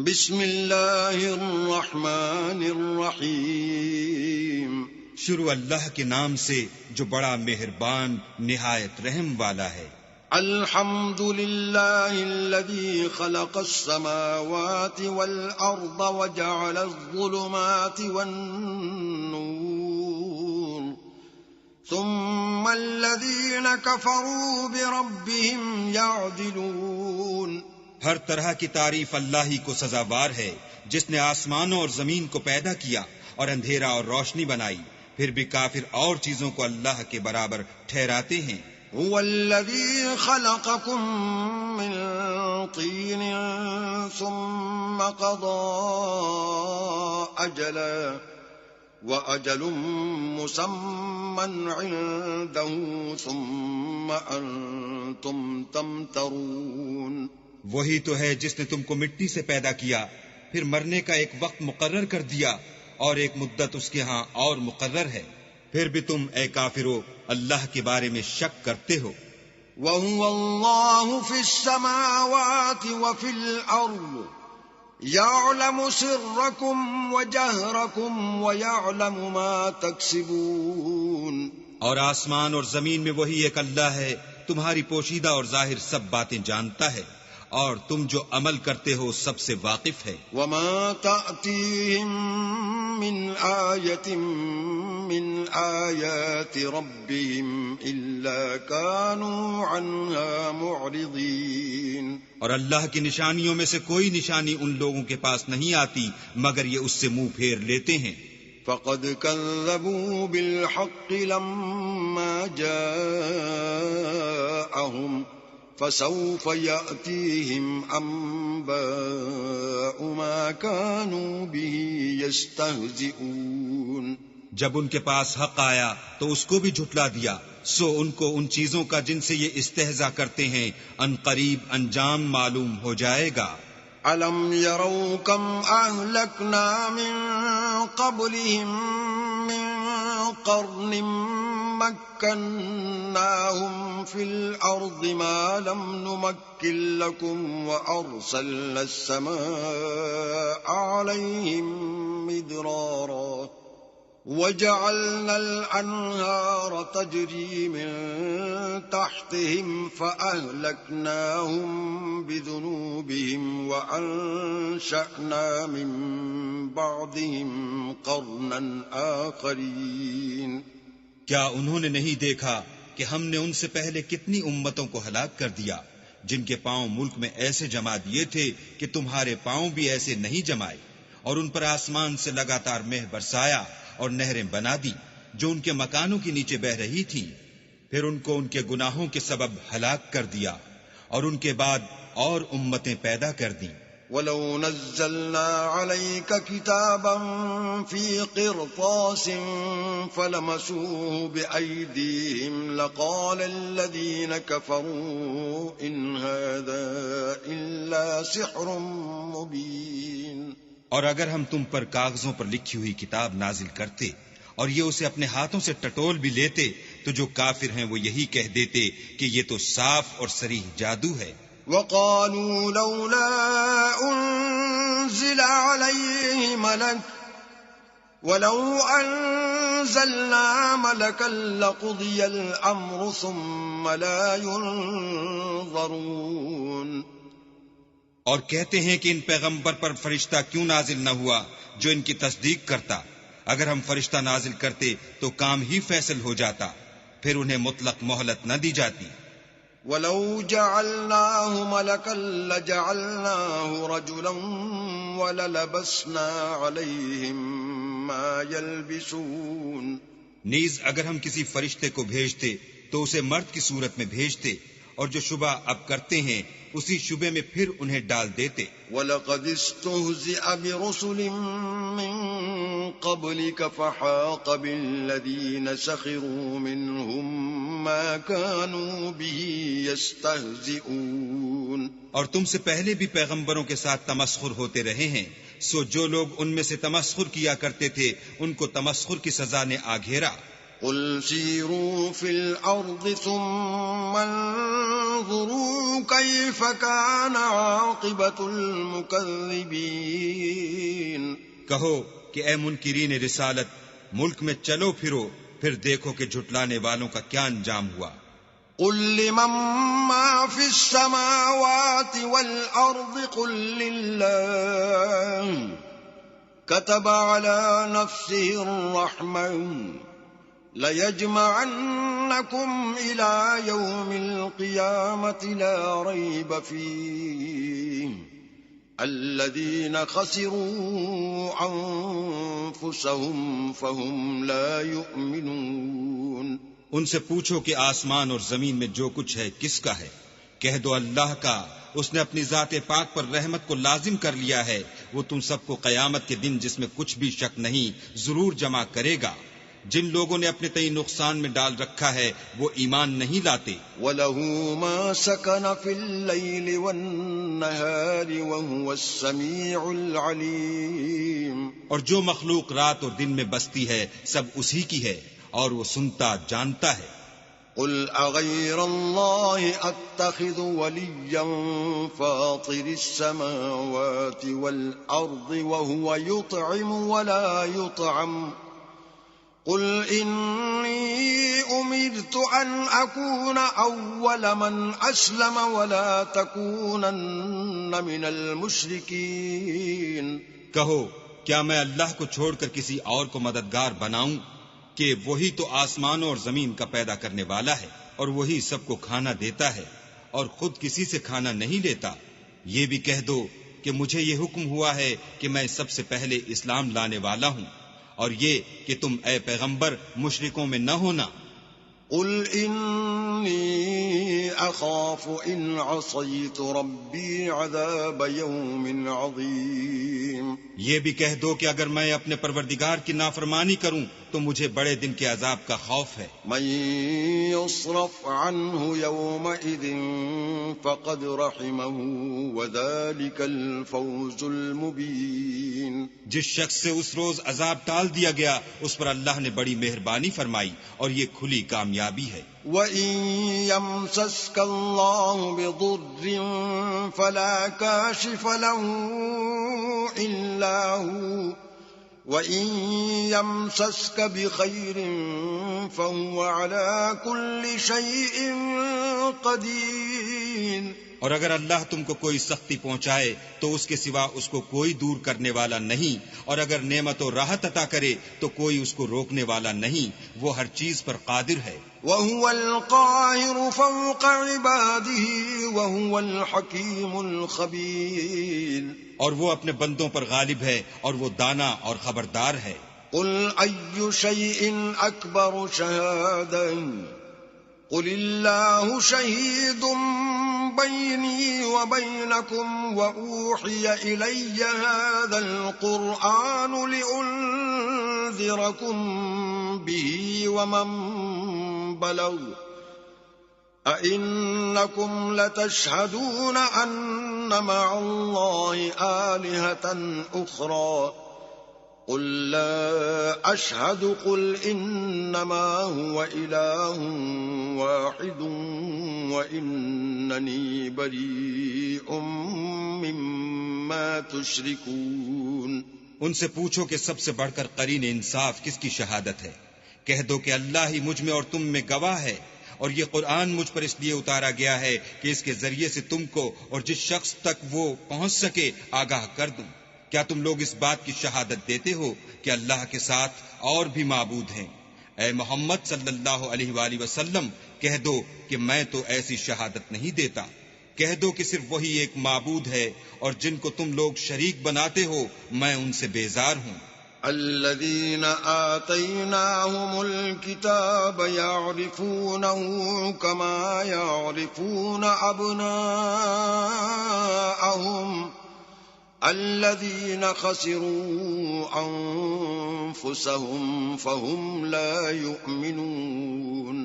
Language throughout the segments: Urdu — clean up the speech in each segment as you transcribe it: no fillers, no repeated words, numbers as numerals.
بسم اللہ الرحمن الرحیم شروع اللہ کے نام سے جو بڑا مہربان نہایت رحم والا ہے۔ الحمد للہ الذی خلق السماوات والارض وجعل الظلمات والنور ثم الذین کفروا بربهم یعدلون۔ ہر طرح کی تعریف اللہ ہی کو سزاوار ہے، جس نے آسمانوں اور زمین کو پیدا کیا اور اندھیرا اور روشنی بنائی، پھر بھی کافر اور چیزوں کو اللہ کے برابر ٹھہراتے ہیں۔ هو الذي خلقكم من طين ثم قضى أجلا وأجل مسمى عنده ثم أنتم تمترون۔ وہی تو ہے جس نے تم کو مٹی سے پیدا کیا، پھر مرنے کا ایک وقت مقرر کر دیا اور ایک مدت اس کے ہاں اور مقرر ہے، پھر بھی تم اے کافرو اللہ کے بارے میں شک کرتے ہو۔ وَهُوَ اللَّهُ فِي السَّمَاوَاتِ وَفِي الْأَرْضِ يَعْلَمُ سِرَّكُمْ وَجَهْرَكُمْ وَيَعْلَمُ مَا تَكْسِبُونَ۔ اور آسمان اور زمین میں وہی ایک اللہ ہے، تمہاری پوشیدہ اور ظاہر سب باتیں جانتا ہے، اور تم جو عمل کرتے ہو سب سے واقف ہے۔ وَمَا تَأْتِيهِم مِّنْ آيَةٍ مِّنْ آيَاتِ رَبِّهِمْ إِلَّا كَانُوا عَنْهَا مُعْرِضِينَ۔ اور اللہ کی نشانیوں میں سے کوئی نشانی ان لوگوں کے پاس نہیں آتی مگر یہ اس سے منہ پھیر لیتے ہیں۔ فَقَدْ كَذَّبُوا بِالْحَقِّ لَمَّا جَاءَهُمْ فَسَوْفَ يَأْتِيهِمْ أَنبَاءُ مَا كَانُوا بِهِ يَسْتَهْزِئُونَ۔ جب ان کے پاس حق آیا تو اس کو بھی جھٹلا دیا، سو ان کو ان چیزوں کا جن سے یہ استہزاء کرتے ہیں ان قریب انجام معلوم ہو جائے گا۔ أَلَمْ يَرَوْا كَمْ أَهْلَكْنَا مِنْ قَبْلِهِمْ مِنْ قَرْنٍ مَكَّنَّاهُمْ فِي الْأَرْضِ مَا لَمْ نُمَكِّنْ لَكُمْ وَأَرْسَلْنَا السَّمَاءَ عَلَيْهِمْ مِدْرَارًا وَجَعَلْنَا الْأَنْهَارَ تَجْرِي مِنْ تَحْتِهِمْ فَأَهْلَكْنَاهُمْ بِذُنُوبِهِمْ وَأَنْشَأْنَا مِنْ بَعْدِهِمْ قَرْنًا آخَرِينَ۔ کیا انہوں نے نہیں دیکھا کہ ہم نے ان سے پہلے کتنی امتوں کو ہلاک کر دیا، جن کے پاؤں ملک میں ایسے جما دیے تھے کہ تمہارے پاؤں بھی ایسے نہیں جمائے، اور ان پر آسمان سے لگاتار مہ برسایا اور نہریں بنا دی جو ان کے مکانوں کے نیچے بہ رہی تھیں، پھر ان کو ان کے گناہوں کے سبب ہلاک کر دیا، اور ان کے بعد اور امتیں پیدا کر دیں۔ وَلَوْ نَزَّلْنَا عَلَيْكَ كِتَابًا فِي قِرْطَاسٍ فَلَمَسُوهُ بِأَيْدِيهِمْ لَقَالَ الَّذِينَ كَفَرُوا إِنْ هَذَا إِلَّا سِحْرٌ مُبِينٌ۔ اور اگر ہم تم پر کاغذوں پر لکھی ہوئی کتاب نازل کرتے اور یہ اسے اپنے ہاتھوں سے ٹٹول بھی لیتے تو جو کافر ہیں وہ یہی کہہ دیتے کہ یہ تو صاف اور صریح جادو ہے۔ وَقَالُوا لَوْلَا أُنزِلَ عَلَيْهِ مَلَكٌ وَلَوْ أَنزَلْنَا مَلَكًا لَقُضِيَ الْأَمْرُ ثُمَّ لَا يُنظَرُونَ۔ اور کہتے ہیں کہ ان پیغمبر پر فرشتہ کیوں نازل نہ ہوا جو ان کی تصدیق کرتا، اگر ہم فرشتہ نازل کرتے تو کام ہی فیصل ہو جاتا، پھر انہیں مطلق مہلت نہ دی جاتی۔ وَلَوْ جَعَلْنَاهُ مَلَكًا لَجَعَلْنَاهُ رَجُلًا وَلَلَبَسْنَا عَلَيْهِمْ مَا يَلْبِسُونَ۔ نیز اگر ہم کسی فرشتے کو بھیجتے تو اسے مرد کی صورت میں بھیجتے، اور جو شبہ اب کرتے ہیں اسی شبے میں پھر انہیں ڈال دیتے۔ وَلَقَدِ اسْتُهْزِئَ بِرُسُلٍ مِّن قَبْلِكَ فَحَاقَ بِالَّذِينَ سَخِرُوا مِنْهُمْ مَا كَانُوا بِهِ يَسْتَهْزِئُونَ۔ اور تم سے پہلے بھی پیغمبروں کے ساتھ تمسخر ہوتے رہے ہیں، سو جو لوگ ان میں سے تمسخر کیا کرتے تھے ان کو تمسخر کی سزا نے آ گھیرا۔ قل سيروا في الأرض ثم انظروا كيف كان عاقبة المكذبين. کہو کہ اے منکرین رسالت، ملک میں چلو پھرو، پھر دیکھو کہ جھٹلانے والوں کا کیا انجام ہوا. قل لمن ما في السماوات والأرض قل لله كتب على نفسه الرحمة ليجمعنكم إلى يوم القيامة لا ريب فيه الذين خسروا أنفسهم فهم لا يؤمنون. ان سے پوچھو کہ آسمان اور زمین میں جو کچھ ہے کس کا ہے. کہہ دو اللہ کا. اس نے اپنی ذات پاک پر رحمت کو لازم کر لیا ہے. وہ تم سب کو قیامت کے دن جس میں کچھ بھی شک نہیں ضرور جمع کرے گا. جن لوگوں نے اپنے تئیں نقصان میں ڈال رکھا ہے وہ ایمان نہیں لاتے. وَلَهُ مَا سَكَنَ فِي اللَّيْلِ وَالنَّهَارِ وَهُوَ السَّمِيعُ الْعَلِيمُ. اور جو مخلوق رات اور دن میں بستی ہے سب اسی کی ہے اور وہ سنتا جانتا ہے. قل اغیر اللہ اتخذ ولیا فاطر السماوات والارض وهو يطعم ولا يطعم قل انی امرت ان اکون اول من اسلم ولا تکونن من المشرکین. کہو کیا میں اللہ کو چھوڑ کر کسی اور کو مددگار بناؤں کہ وہی تو آسمانوں اور زمین کا پیدا کرنے والا ہے اور وہی سب کو کھانا دیتا ہے اور خود کسی سے کھانا نہیں لیتا. یہ بھی کہہ دو کہ مجھے یہ حکم ہوا ہے کہ میں سب سے پہلے اسلام لانے والا ہوں اور یہ کہ تم اے پیغمبر مشرکوں میں نہ ہونا. قل انی اخاف ان عصیت ربی عذاب یوم عظیم. یہ بھی کہہ دو کہ اگر میں اپنے پروردگار کی نافرمانی کروں تو مجھے بڑے دن کے عذاب کا خوف ہے. من يصرف عنه يومئذ فقد رحمه وذلك الفوز المبين. جس شخص سے اس روز عذاب ٹال دیا گیا اس پر اللہ نے بڑی مہربانی فرمائی اور یہ کھلی کامیابی ہے. وَإِن يَمْسَسْكَ اللَّهُ بِضُرٍّ فَلَا كَاشِفَ لَهُ إِلَّا هُوَ وَإِن يَمْسَسْكَ بِخَيْرٍ فَهُوَ عَلَى كُلِّ شَيْءٍ قَدِيرٌ. اور اگر اللہ تم کو کوئی سختی پہنچائے تو اس کے سوا اس کو کوئی دور کرنے والا نہیں، اور اگر نعمت و راحت عطا کرے تو کوئی اس کو روکنے والا نہیں. وہ ہر چیز پر قادر ہے. وَهُوَ الْقَاهِرُ فَوْقَ عِبَادِهِ وَهُوَ الْحَكِيمُ الْخَبِيرُ. اور وہ اپنے بندوں پر غالب ہے اور وہ دانا اور خبردار ہے. قُلْ أَيُّ شَيْءٍ أَكْبَرُ شَهَادَةً قُلِ اللَّهُ شَهِيدٌ بَيْنِي وَبَيْنَكُمْ وَأُوحِيَ إِلَيَّ هَذَا الْقُرْآنُ لِأُنذِرَكُمْ بِهِ وَمَنْ بَلَغَ أَإِنَّكُمْ لَتَشْهَدُونَ أَنَّ مَعَ اللَّهِ آلِهَةً أُخْرَى قُلْ لَا أَشْهَدُ قُلْ إِنَّمَا هُوَ إِلَٰهٌ وَاحِدٌ وَإِنَّنِي بَرِيءٌ مِّمَّا تُشْرِكُونَ. ان سے پوچھو کہ سب سے بڑھ کر قرین انصاف کس کی شہادت ہے. کہہ دو کہ اللہ ہی مجھ میں اور تم میں گواہ ہے، اور یہ قرآن مجھ پر اس لیے اتارا گیا ہے کہ اس کے ذریعے سے تم کو اور جس شخص تک وہ پہنچ سکے آگاہ کر دوں. کیا تم لوگ اس بات کی شہادت دیتے ہو کہ اللہ کے ساتھ اور بھی معبود ہیں؟ اے محمد صلی اللہ علیہ وآلہ وسلم کہہ دو کہ میں تو ایسی شہادت نہیں دیتا. کہہ دو کہ صرف وہی ایک معبود ہے اور جن کو تم لوگ شریک بناتے ہو میں ان سے بیزار ہوں. الذين آتيناهم الكتاب يعرفونه كما يعرفون أبناءهم الذين خسروا أنفسهم فهم لا يؤمنون.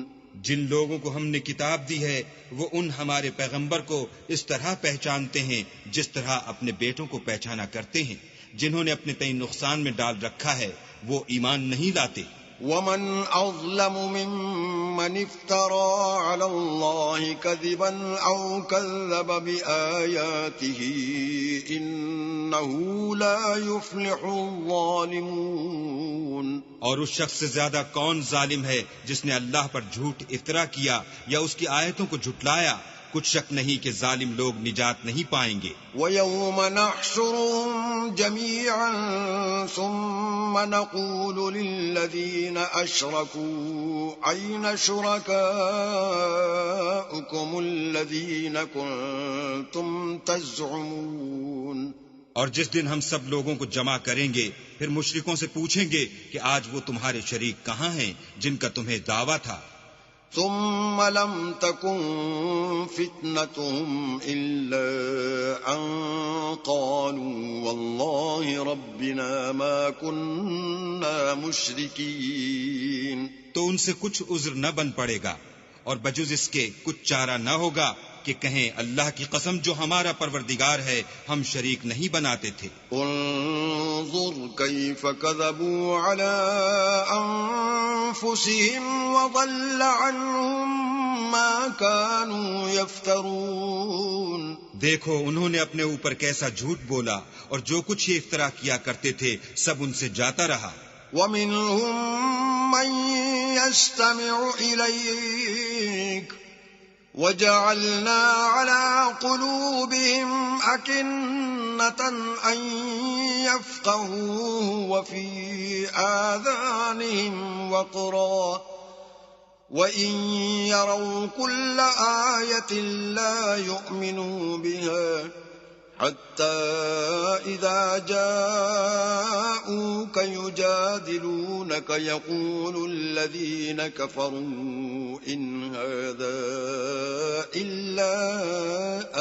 جن لوگوں کو ہم نے کتاب دی ہے وہ ان ہمارے پیغمبر کو اس طرح پہچانتے ہیں جس طرح اپنے بیٹوں کو پہچانا کرتے ہیں. جنہوں نے اپنے تئیں نقصان میں ڈال رکھا ہے وہ ایمان نہیں لاتے. ومن أظلم ممن افترى على الله كذبا أو كذب بآياته إنه لا يفلح الظالمون. اور اس شخص سے زیادہ کون ظالم ہے جس نے اللہ پر جھوٹ افطرا کیا یا اس کی آیتوں کو جھٹلایا؟ کچھ شک نہیں کہ ظالم لوگ نجات نہیں پائیں گے. وَيَوْمَ نَحْشُرُهُمْ جَمِيعًا ثُمَّ نَقُولُ لِلَّذِينَ أَشْرَكُوا أَيْنَ شُرَكَاؤُكُمُ الَّذِينَ كُنتُمْ تَزْعُمُونَ. اور جس دن ہم سب لوگوں کو جمع کریں گے پھر مشرکوں سے پوچھیں گے کہ آج وہ تمہارے شریک کہاں ہیں جن کا تمہیں دعویٰ تھا. ثم لم تكن فتنتهم إلا أن قالوا والله ربنا ما كنا مشركين. تو ان سے کچھ عذر نہ بن پڑے گا اور بجز اس کے کچھ چارہ نہ ہوگا کہ کہیں اللہ کی قسم جو ہمارا پروردگار ہے ہم شریک نہیں بناتے تھے. انظر كيف كذبوا على أنفسهم وضل عنهم ما كانوا يفترون. دیکھو انہوں نے اپنے اوپر کیسا جھوٹ بولا اور جو کچھ یہ افطرا کیا کرتے تھے سب ان سے جاتا رہا. ومنهم من يستمع إليك وجعلنا على قلوبهم أكنة أن يفقهوه وفي آذانهم وقرا وإن يروا كل آية لا يؤمنوا بها حتى إذا جاءوك يجادلونك يقول الذين كفروا إن هذا إلا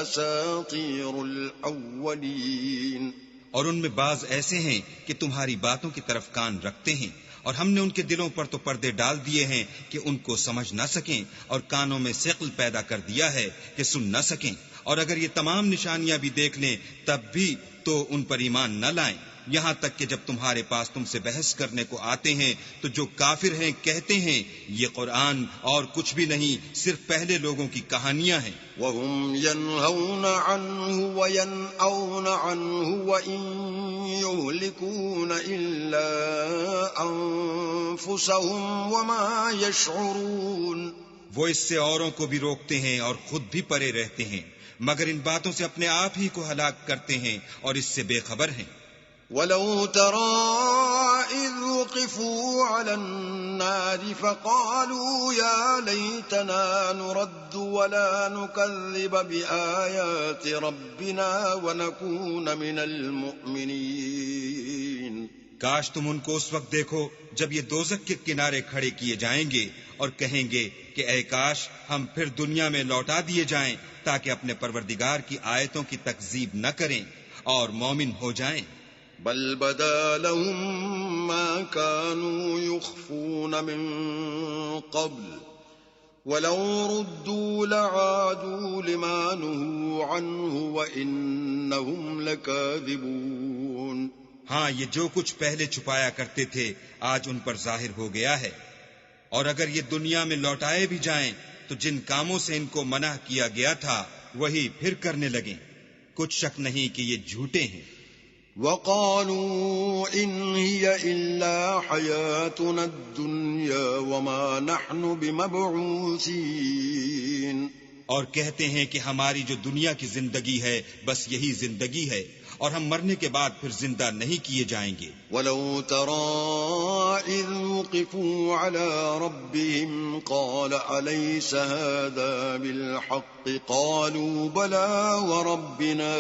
أساطير الأولين. اور ان میں بعض ایسے ہیں کہ تمہاری باتوں کی طرف کان رکھتے ہیں اور ہم نے ان کے دلوں پر تو پردے ڈال دیے ہیں کہ ان کو سمجھ نہ سکیں اور کانوں میں ثقل پیدا کر دیا ہے کہ سن نہ سکیں. اور اگر یہ تمام نشانیاں بھی دیکھ لیں تب بھی تو ان پر ایمان نہ لائیں. یہاں تک کہ جب تمہارے پاس تم سے بحث کرنے کو آتے ہیں تو جو کافر ہیں کہتے ہیں یہ قرآن اور کچھ بھی نہیں صرف پہلے لوگوں کی کہانیاں ہیں. وَهُمْ يَنْهَوْنَ عَنْهُ وَيَنْأَوْنَ عَنْهُ وَإِنْ يُهْلِكُونَ إِلَّا أَنفُسَهُمْ وَمَا يَشْعُرُونَ. وہ اس سے اوروں کو بھی روکتے ہیں اور خود بھی پرے رہتے ہیں مگر ان باتوں سے اپنے آپ ہی کو ہلاک کرتے ہیں اور اس سے بے خبر ہیں. وَلَوْ تَرَىٰ إِذْ وُقِفُوا عَلَى النَّارِ فَقَالُوا يَا لَيْتَنَا نُرَدُّ وَلَا نُكَذِّبَ بِآيَاتِ رَبِّنَا وَنَكُونَ مِنَ الْمُؤْمِنِينَ. کاش تم ان کو اس وقت دیکھو جب یہ دوزخ کے کنارے کھڑے کیے جائیں گے اور کہیں گے کہ اے کاش ہم پھر دنیا میں لوٹا دیے جائیں تاکہ اپنے پروردگار کی آیتوں کی تکذیب نہ کریں اور مومن ہو جائیں. بل بدا لهم ما كانوا يخفون من قبل ولو ردوا لعادوا لما نهوا عنه وإنهم لكاذبون. ہاں یہ جو کچھ پہلے چھپایا کرتے تھے آج ان پر ظاہر ہو گیا ہے اور اگر یہ دنیا میں لوٹائے بھی جائیں تو جن کاموں سے ان کو منع کیا گیا تھا وہی پھر کرنے لگیں. کچھ شک نہیں کہ یہ جھوٹے ہیں. وقالوا إن هي إلا حياتنا الدنيا وما نحن بمبعوثين. اور کہتے ہیں کہ ہماری جو دنیا کی زندگی ہے بس یہی زندگی ہے اور ہم مرنے کے بعد پھر زندہ نہیں کیے جائیں گے. وَلَوْ تَرَىٰ إِذْ وُقِفُوا عَلَىٰ رَبِّهِمْ قَالَ أَلَيْسَ هَٰذَا بِالْحَقِّ قَالُوا بَلَىٰ وَرَبِّنَا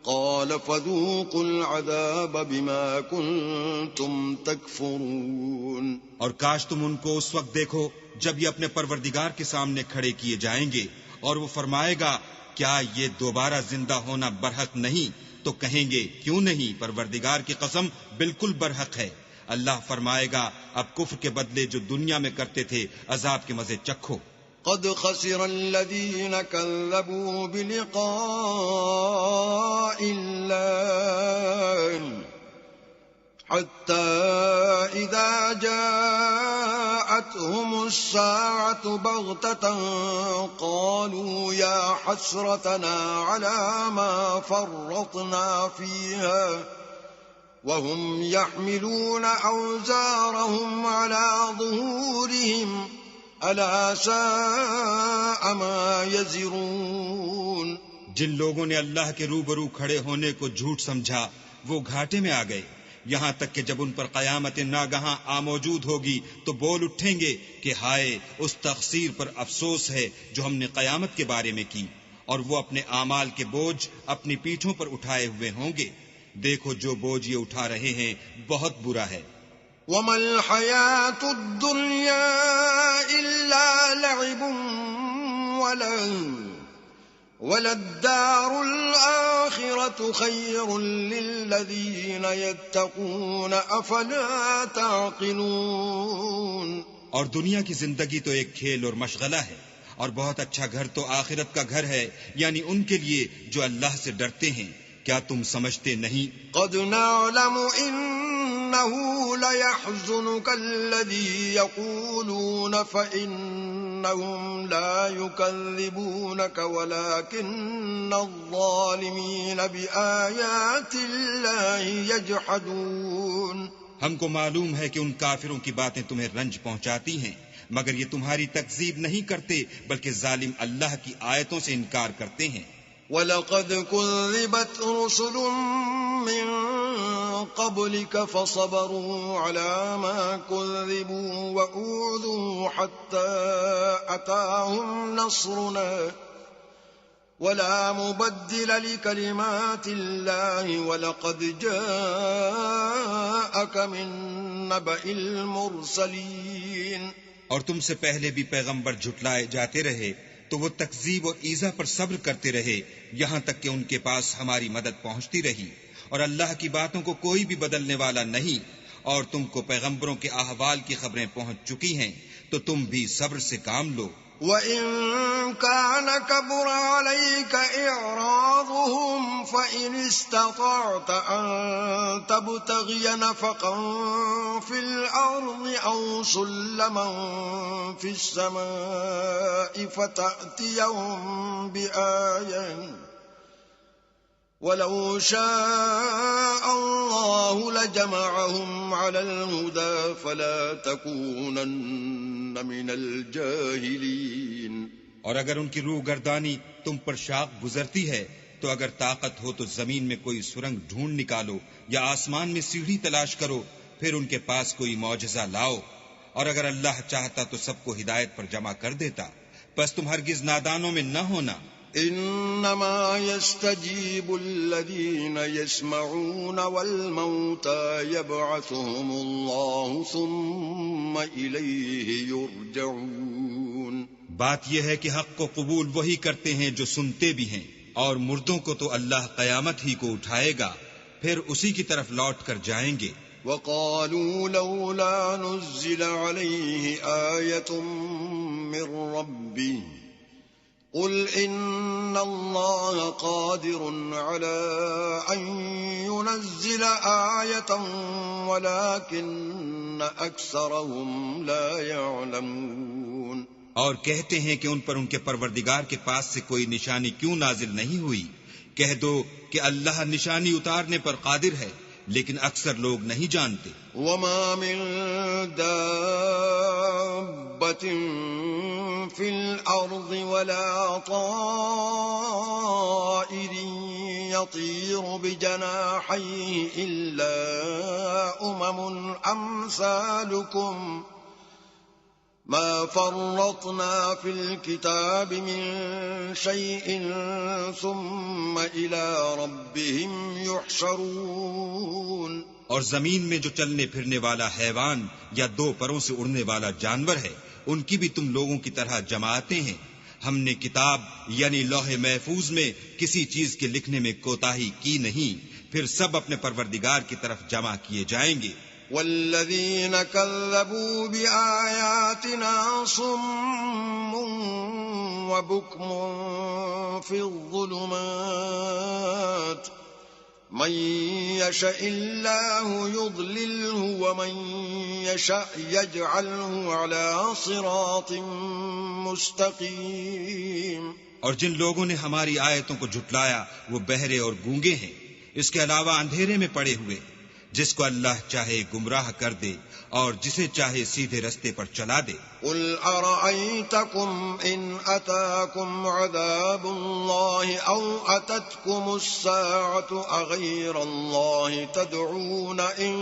قَالَ فَذُوقُوا الْعَذَابَ بِمَا كُنتُمْ تَكْفُرُونَ. اور کاش تم ان کو اس وقت دیکھو جب یہ اپنے پروردگار کے سامنے کھڑے کیے جائیں گے اور وہ فرمائے گا کیا یہ دوبارہ زندہ ہونا برحق نہیں؟ تو کہیں گے کیوں نہیں، پروردگار کی قسم بالکل برحق ہے. اللہ فرمائے گا اب کفر کے بدلے جو دنیا میں کرتے تھے عذاب کے مزے چکھو. قد خسر الذين كذبوا بلقاء الله حتى إذا جاءتهم الساعة بغتة قالوا يا حسرتنا على ما فرطنا فيها وهم يحملون أوزارهم على ظهورهم ألا ساء ما يزرون. جن لوگوں نے اللہ کے روبرو کھڑے ہونے کو جھوٹ سمجھا وہ گھاٹے میں آ گئے، یہاں تک کہ جب ان پر قیامت ناگہاں موجود ہوگی تو بول اٹھیں گے کہ ہائے اس تقصیر پر افسوس ہے جو ہم نے قیامت کے بارے میں کی، اور وہ اپنے اعمال کے بوجھ اپنی پیٹھوں پر اٹھائے ہوئے ہوں گے. دیکھو جو بوجھ یہ اٹھا رہے ہیں بہت برا ہے. وَمَا الْحَيَاةُ الدُّنْيَا إِلَّا لَعِبٌ وَلَهْوٌ وَلَلدَّارُ الْآخِرَةُ خَيْرٌ لِّلَّذِينَ يَتَّقُونَ أَفَلَا تَعْقِلُونَ. اور دنیا کی زندگی تو ایک کھیل اور مشغلہ ہے، اور بہت اچھا گھر تو آخرت کا گھر ہے، یعنی ان کے لیے جو اللہ سے ڈرتے ہیں. کیا تم سمجھتے نہیں؟ قد نعلم إنه ليحزنك الذي يقولون فإنهم لا يكذبونك ولكن الظالمين بآيات الله يجحدون. ہم کو معلوم ہے کہ ان کافروں کی باتیں تمہیں رنج پہنچاتی ہیں، مگر یہ تمہاری تکذیب نہیں کرتے بلکہ ظالم اللہ کی آیتوں سے انکار کرتے ہیں. وَلَقَدْ كُذِّبَتْ رُسُلٌ مِّن قَبْلِكَ فَصَبَرُوا عَلَى مَا كُذِّبُوا وَأُوذُوا حَتَّى أَتَاهُمْ نَصْرُنَا وَلَا مُبَدِّلَ لِكَلِمَاتِ اللَّهِ وَلَقَدْ جَاءَكَ مِن نَّبَإِ الْمُرْسَلِينَ. اور تم سے پہلے بھی پیغمبر جھٹلائے جاتے رہے تو وہ تکذیب اور ایذا پر صبر کرتے رہے یہاں تک کہ ان کے پاس ہماری مدد پہنچتی رہی، اور اللہ کی باتوں کو کوئی بھی بدلنے والا نہیں، اور تم کو پیغمبروں کے احوال کی خبریں پہنچ چکی ہیں تو تم بھی صبر سے کام لو. وَإِن كَانَ كَبُرَ عَلَيْكَ إِعْرَاضُهُمْ فَإِنِ اسْتَطَعْتَ أَن تَبْتَغِيَ نَفَقًا فِي الْأَرْضِ أَوْ سُلَّمًا فِي السَّمَاءِ فَتَأْتِيَهُم بِآيَةٍ وَلَوْ شَاءَ اللَّهُ لَجَمَعَهُمْ عَلَى الْهُدَى فَلَا تَكُونَنَّ مِنَ الْجَاهِلِينَ. اور اگر ان کی روح گردانی تم پر شاق گزرتی ہے تو اگر طاقت ہو تو زمین میں کوئی سرنگ ڈھونڈ نکالو یا آسمان میں سیڑھی تلاش کرو، پھر ان کے پاس کوئی معجزہ لاؤ، اور اگر اللہ چاہتا تو سب کو ہدایت پر جمع کر دیتا. بس تم ہرگز نادانوں میں نہ ہونا. انما يستجيب الذين يسمعون والموتى يبعثهم الله ثم إليه يرجعون. بات یہ ہے کہ حق کو قبول وہی کرتے ہیں جو سنتے بھی ہیں، اور مردوں کو تو اللہ قیامت ہی کو اٹھائے گا، پھر اسی کی طرف لوٹ کر جائیں گے. وقالوا لولا نزل عليه آية من ربه قل إن الله قادر على أن ينزل آية ولكن أكثرهم لا يعلمون. اور کہتے ہیں کہ ان پر ان کے پروردگار کے پاس سے کوئی نشانی کیوں نازل نہیں ہوئی؟ کہہ دو کہ اللہ نشانی اتارنے پر قادر ہے، لیکن اکثر لوگ نہیں جانتے. وما من دابة في الأرض ولا طائر يطير بجناحيه إلا أمثالكم ما فرطنا في الكتاب من شيء ثم إلى ربهم يحشرون. اور زمین میں جو چلنے پھرنے والا حیوان یا دو پروں سے اڑنے والا جانور ہے ان کی بھی تم لوگوں کی طرح جماعتیں ہیں. ہم نے کتاب یعنی لوح محفوظ میں کسی چیز کے لکھنے میں کوتاہی کی نہیں، پھر سب اپنے پروردگار کی طرف جمع کیے جائیں گے. والذین کذبوا بآیاتنا صم وبکم فی الظلمات من يشاء الله يضلله ومن يشاء يجعله على صراط مستقيم. اور جن لوگوں نے ہماری آیتوں کو جھٹلایا وہ بہرے اور گونگے ہیں، اس کے علاوہ اندھیرے میں پڑے ہوئے. جس کو اللہ چاہے گمراہ کر دے اور جسے چاہے سیدھے رستے پر چلا دے. قل أرأيتكم إن أتاكم عذاب الله أو أتتكم الساعة أغير الله تدعون إن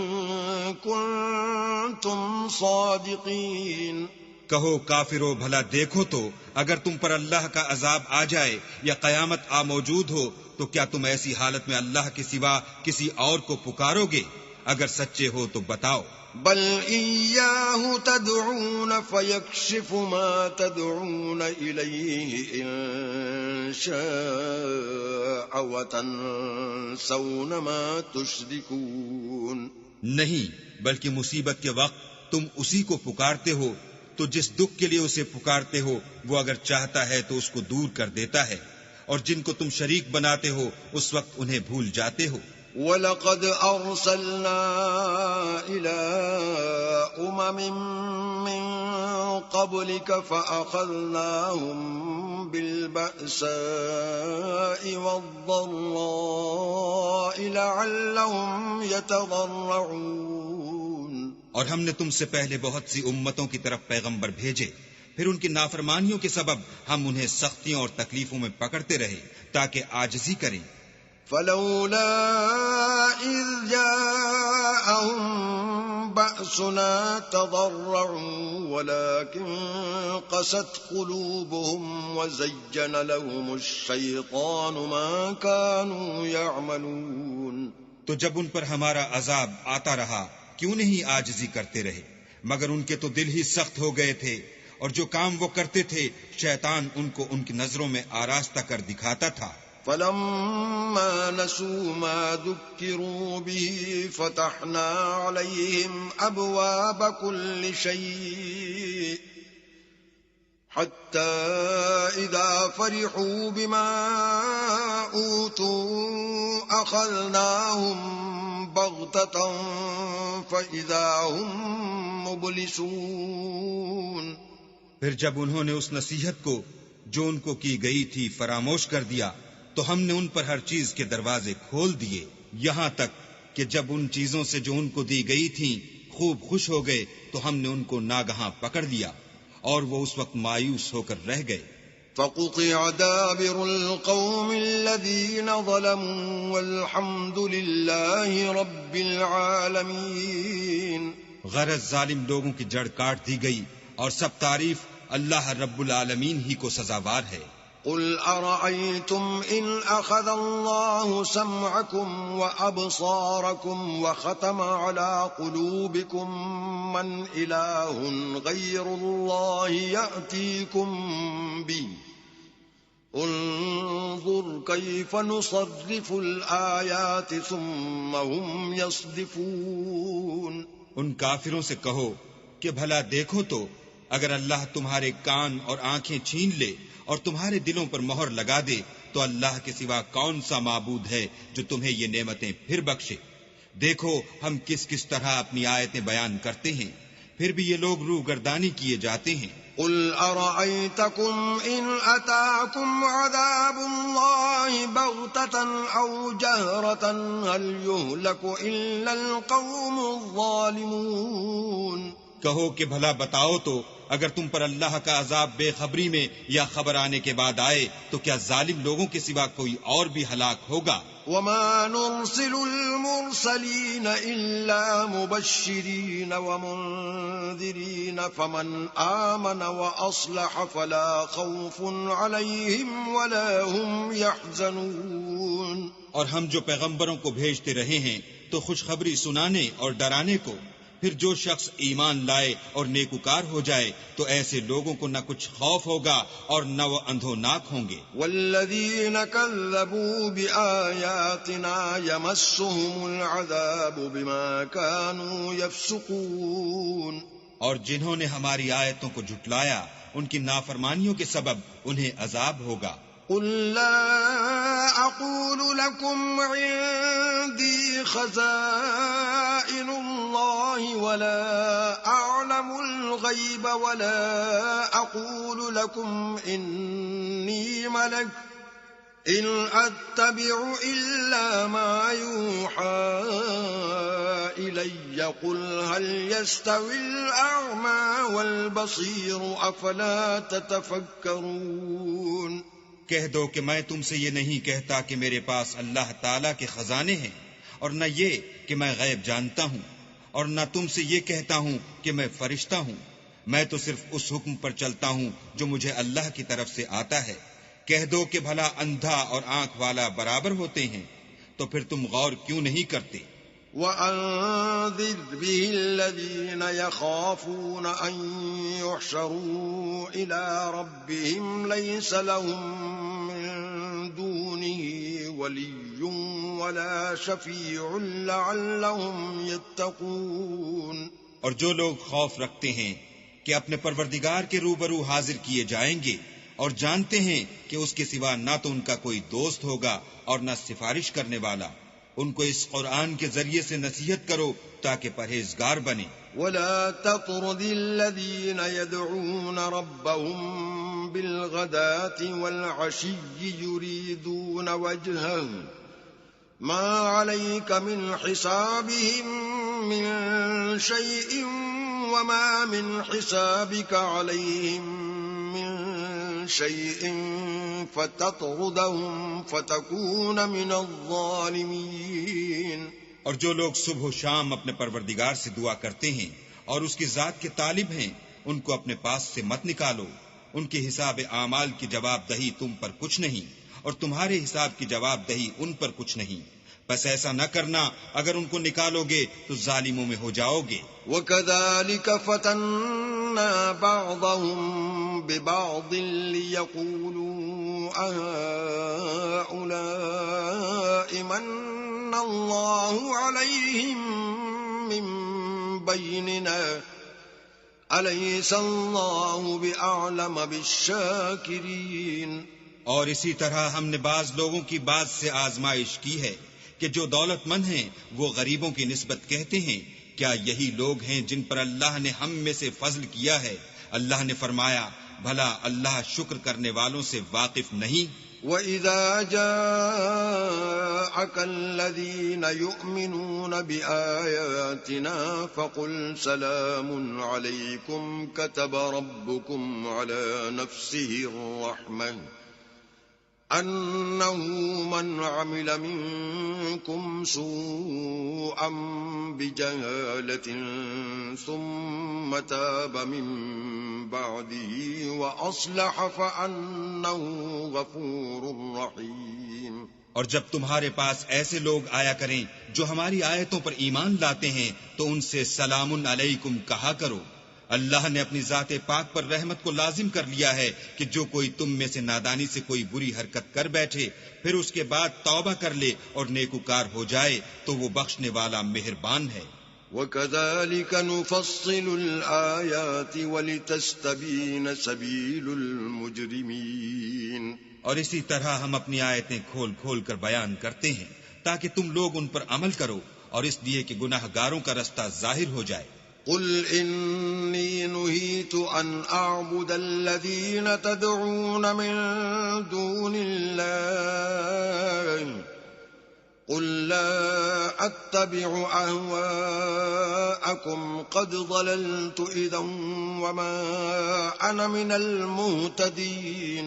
كنتم صادقين. کہو کافرو بھلا دیکھو تو اگر تم پر اللہ کا عذاب آ جائے یا قیامت آ موجود ہو تو کیا تم ایسی حالت میں اللہ کے سوا کسی اور کو پکارو گے؟ اگر سچے ہو تو بتاؤ. بل إياه تدعون فيكشف ما تدعون إليه إن شاء وتنسون ما تشركون. نہیں بلکہ مصیبت کے وقت تم اسی کو پکارتے ہو تو جس دکھ کے لیے اسے پکارتے ہو وہ اگر چاہتا ہے تو اس کو دور کر دیتا ہے، اور جن کو تم شریک بناتے ہو اس وقت انہیں بھول جاتے ہو. وَلَقَدْ أَرْسَلْنَا إِلَىٰ أُمَمٍ مِّن قَبْلِكَ فَأَخَذْنَاهُم بِالْبَأْسَاءِ وَالضَّرَّاءِ لَعَلَّهُمْ يَتَضَرَّعُونَ. اور ہم نے تم سے پہلے بہت سی امتوں کی طرف پیغمبر بھیجے، پھر ان کی نافرمانیوں کے سبب ہم انہیں سختیوں اور تکلیفوں میں پکڑتے رہے تاکہ عاجزی کریں. فلولا إذ جاءهم بأسنا تضرعوا ولكن قست قلوبهم وزين لهم الشيطان ما كانوا يعملون. تو جب ان پر ہمارا عذاب آتا رہا کیوں نہیں عاجزی کرتے رہے، مگر ان کے تو دل ہی سخت ہو گئے تھے، اور جو کام وہ کرتے تھے شیطان ان کو ان کی نظروں میں آراستہ کر دکھاتا تھا. فلما نسوا ما ذكروا به فتحنا عليهم أبواب كل شيء حتى إذا فرحوا بما أوتوا أخذناهم بغتة فإذا هم مبلسون. پھر جب انہوں نے اس نصیحت کو جو ان کو کی گئی تھی فراموش کر دیا تو ہم نے ان پر ہر چیز کے دروازے کھول دیے، یہاں تک کہ جب ان چیزوں سے جو ان کو دی گئی تھیں خوب خوش ہو گئے تو ہم نے ان کو ناگہاں پکڑ لیا اور وہ اس وقت مایوس ہو کر رہ گئے. فقطع دابر القوم الذين ظلموا والحمد لله رب العالمين. غرض ظالم لوگوں کی جڑ کاٹ دی گئی اور سب تعریف اللہ رب العالمین ہی کو سزاوار ہے. قل أرأيتم إن أخذ الله سمعكم وأبصاركم وختم على قلوبكم من إله غير الله يأتيكم به انظر كيف نصرف الآيات ثم هم يصدفون. ان کافروں سے کہو کہ بھلا دیکھو تو اگر اللہ تمہارے کان اور آنکھیں چھین لے اور تمہارے دلوں پر مہر لگا دے تو اللہ کے سوا کون سا معبود ہے جو تمہیں یہ نعمتیں پھر بخشے. دیکھو ہم کس کس طرح اپنی آیتیں بیان کرتے ہیں، پھر بھی یہ لوگ روگردانی کیے جاتے ہیں. قل أرأيتكم إن أتاكم عذاب الله بغتة أو جهرة هل يهلك إلا القوم الظالمون. کہو کہ بھلا بتاؤ تو اگر تم پر اللہ کا عذاب بے خبری میں یا خبر آنے کے بعد آئے تو کیا ظالم لوگوں کے سوا کوئی اور بھی ہلاک ہوگا؟ وما نرسل المرسلين إلا مبشرين ومنذرين فمن آمن وأصلح فلا خوف عليهم ولا هم يحزنون. اور ہم جو پیغمبروں کو بھیجتے رہے ہیں تو خوشخبری سنانے اور ڈرانے کو، پھر جو شخص ایمان لائے اور نیکوکار ہو جائے تو ایسے لوگوں کو نہ کچھ خوف ہوگا اور نہ وہ اندھوناک ہوں گے. والذین کذبوا بآیاتنا یمسهم العذاب بما كانوا یفسقون. اور جنہوں نے ہماری آیتوں کو جھٹلایا ان کی نافرمانیوں کے سبب انہیں عذاب ہوگا. قل لا أقول لكم عند خزائن الله ولا أعلم الغيب ولا أقول لكم إني ملك إن أتبع إلا ما يوحى إلي قل هل يستوي الأعمى والبصير أفلا تتفكرون کہہ دو کہ میں تم سے یہ نہیں کہتا کہ میرے پاس اللہ تعالیٰ کے خزانے ہیں، اور نہ یہ کہ میں غیب جانتا ہوں، اور نہ تم سے یہ کہتا ہوں کہ میں فرشتہ ہوں، میں تو صرف اس حکم پر چلتا ہوں جو مجھے اللہ کی طرف سے آتا ہے۔ کہہ دو کہ بھلا اندھا اور آنکھ والا برابر ہوتے ہیں، تو پھر تم غور کیوں نہیں کرتے؟ وَأَنذِرْ بِهِ الَّذِينَ يَخَافُونَ أَن يُحْشَرُوا إِلَىٰ رَبِّهِمْ لَيْسَ لَهُم مِّن دُونِهِ وَلِيٌّ وَلَا شَفِيعٌ لَّعَلَّهُمْ يَتَّقُونَ۔ اور جو لوگ خوف رکھتے ہیں کہ اپنے پروردگار کے روبرو حاضر کیے جائیں گے اور جانتے ہیں کہ اس کے سوا نہ تو ان کا کوئی دوست ہوگا اور نہ سفارش کرنے والا، ان کو اس قرآن کے ذریعے سے نصیحت کرو تاکہ پرہیزگار بنے۔ وَلَا تَطْرُدِ الَّذِينَ يَدْعُونَ رَبَّهُم بِالْغَدَاةِ وَالْعَشِيِّ يُرِيدُونَ وَجْهَهُ مَا عَلَيْكَ مِنْ حِسَابِهِم مِّن شَيْءٍ وَمَا مِنْ حِسَابِكَ عَلَيْهِم مِّن شَيْءٍ فَتَطْرُدَهُمْ فَتَكُونَ مِنَ الظَّالِمِينَ۔ اور جو لوگ صبح و شام اپنے پروردگار سے دعا کرتے ہیں اور اس کی ذات کے طالب ہیں، ان کو اپنے پاس سے مت نکالو، ان کے حساب اعمال کی جواب دہی تم پر کچھ نہیں، اور تمہارے حساب کی جواب دہی ان پر کچھ نہیں، بس ایسا نہ کرنا، اگر ان کو نکالو گے تو ظالموں میں ہو جاؤ گے۔ وَكَذَلِكَ فَتَنَّا بَعْضَهُم بِبَعْضٍ لِيَقُولُوا أَهَٰؤُلَاءِ مَنَّ اللَّهُ عَلَيْهِم مِّن بَيْنِنَا أَلَيْسَ اللَّهُ بِأَعْلَمَ بِالشَّاكِرِينَ۔ اور اسی طرح ہم نے بعض لوگوں کی بعض سے آزمائش کی ہے کہ جو دولت مند ہیں وہ غریبوں کی نسبت کہتے ہیں کیا یہی لوگ ہیں جن پر اللہ نے ہم میں سے فضل کیا ہے؟ اللہ نے فرمایا بھلا اللہ شکر کرنے والوں سے واقف نہیں؟ وَإِذَا جَاءَكَ الَّذِينَ يُؤْمِنُونَ بِآيَاتِنَا فَقُلْ سَلَامٌ عَلَيْكُمْ كَتَبَ رَبُّكُمْ عَلَى نَفْسِهِ الرَّحْمَةَ أَنَّهُ مَنْ عَمِلَ مِنكُمْ سُوءًا بِجَهَالَةٍ ثُمَّ تَابَ مِن بَعْدِهِ وَأَصْلَحَ فَأَنَّهُ غَفُورٌ رَّحِيمٌ۔ اور جب تمہارے پاس ایسے لوگ آیا کریں جو ہماری آیتوں پر ایمان لاتے ہیں تو ان سے سلام علیکم کہا کرو۔ اللہ نے اپنی ذات پاک پر رحمت کو لازم کر لیا ہے کہ جو کوئی تم میں سے نادانی سے کوئی بری حرکت کر بیٹھے پھر اس کے بعد توبہ کر لے اور نیکوکار ہو جائے تو وہ بخشنے والا مہربان ہے۔ وَكَذَلِكَ نُفَصِّلُ الْآيَاتِ وَلِتَسْتَبِينَ سَبِيلُ الْمُجْرِمِينَ۔ اور اسی طرح ہم اپنی آیتیں کھول کھول کر بیان کرتے ہیں تاکہ تم لوگ ان پر عمل کرو، اور اس لیے کہ گناہ گاروں کا رستہ ظاہر ہو جائے۔ قُلْ إِنِّي نُهِيتُ أَنْ أَعْبُدَ الَّذِينَ تَدْعُونَ مِن دُونِ اللَّهِ قُلْ لَا أَتَّبِعُ أَهْوَاءَكُمْ قَدْ ضَلَلْتُ إِذًا وَمَا أَنَا مِنَ الْمُهْتَدِينَ۔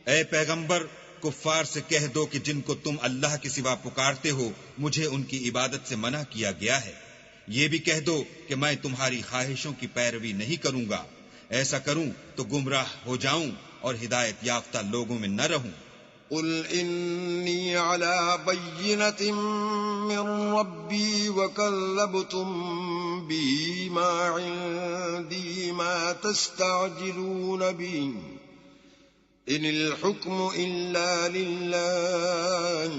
اے پیغمبر، کفار سے کہہ دو کہ جن کو تم اللہ کے سوا پکارتے ہو مجھے ان کی عبادت سے منع کیا گیا ہے۔ یہ بھی کہہ دو کہ میں تمہاری خواہشوں کی پیروی نہیں کروں گا، ایسا کروں تو گمراہ ہو جاؤں اور ہدایت یافتہ لوگوں میں نہ رہوں۔ قُلْ إِنِّي عَلَى بَيِّنَةٍ مِّن رَّبِّي وَكَذَّبْتُم بِهِ مَا عِندِي مَا تَسْتَعْجِلُونَ بِهِ إِنِ الْحُكْمُ إِلَّا لِلَّهِ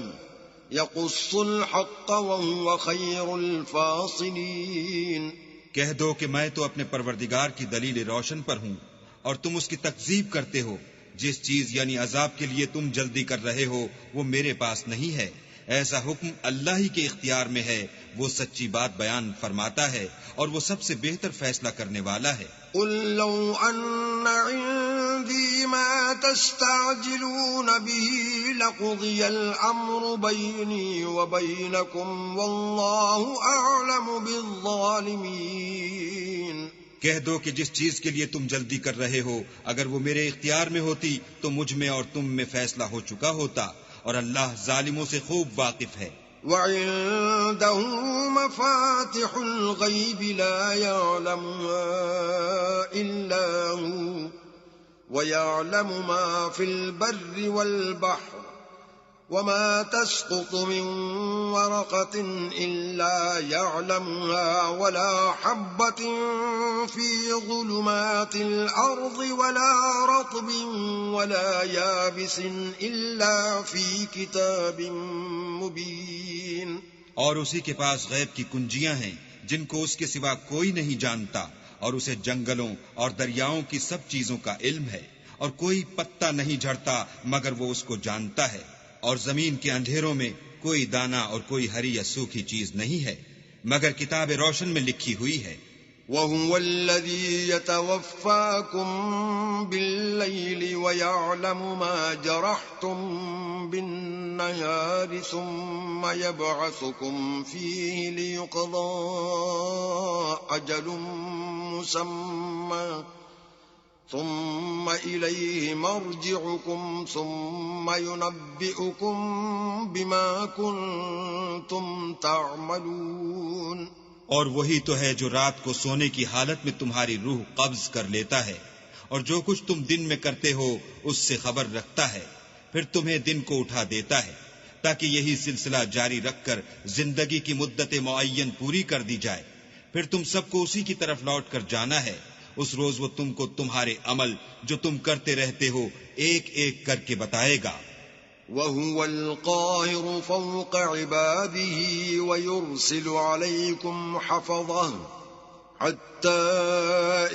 يَقُصُّ الْحَقَّ وَهُوَ خَيْرُ الْفَاصِلِينَ۔ کہہ دو کہ میں تو اپنے پروردگار کی دلیل روشن پر ہوں اور تم اس کی تکذیب کرتے ہو۔ جس چیز یعنی عذاب کے لیے تم جلدی کر رہے ہو وہ میرے پاس نہیں ہے، ایسا حکم اللہ ہی کے اختیار میں ہے، وہ سچی بات بیان فرماتا ہے اور وہ سب سے بہتر فیصلہ کرنے والا ہے۔ قل لو ان عندي ما تستعجلون به لقضي الامر بيني وبينكم والله اعلم بالظالمين۔ کہہ دو کہ جس چیز کے لیے تم جلدی کر رہے ہو اگر وہ میرے اختیار میں ہوتی تو مجھ میں اور تم میں فیصلہ ہو چکا ہوتا، اور اللہ ظالموں سے خوب واقف ہے۔ وعنده مفاتح الغيب لا يعلمها إلا هو ويعلم ما في البر والبحر وما تسقط من ورقة إلا يعلمها ولا حبة في ظلمات الأرض ولا رطب ولا يابس إلا في كتاب مبين۔ اور اسی کے پاس غیب کی کنجیاں ہیں جن کو اس کے سوا کوئی نہیں جانتا، اور اسے جنگلوں اور دریاؤں کی سب چیزوں کا علم ہے، اور کوئی پتا نہیں جھڑتا مگر وہ اس کو جانتا ہے، اور زمین کے اندھیروں میں کوئی دانہ اور کوئی ہری یا سوکھی چیز نہیں ہے مگر کتاب روشن میں لکھی ہوئی ہے۔ وَهُوَ الَّذِي يَتَوَفَّاكُم بِاللَّيْلِ وَيَعْلَمُ مَا جَرَحْتُم بِالنَّهَارِ ثُمَّ يَبْعَثُكُمْ فِيهِ لِيُقْضَىٰ أَجَلٌ مُّسَمًّى ثم إليه مرجعكم ثم ينبئكم بما كنتم تعملون۔ اور وہی تو ہے جو رات کو سونے کی حالت میں تمہاری روح قبض کر لیتا ہے، اور جو کچھ تم دن میں کرتے ہو اس سے خبر رکھتا ہے، پھر تمہیں دن کو اٹھا دیتا ہے تاکہ یہی سلسلہ جاری رکھ کر زندگی کی مدت معین پوری کر دی جائے، پھر تم سب کو اسی کی طرف لوٹ کر جانا ہے۔ اس روز وہ تم کو تمہارے عمل جو تم کرتے رہتے ہو ایک ایک کر کے بتائے گا۔ وَهُوَ الْقَاهِرُ فَوْقَ عِبَادِهِ وَيُرْسِلُ عَلَيْكُمْ حَفَظَةً حَتَّى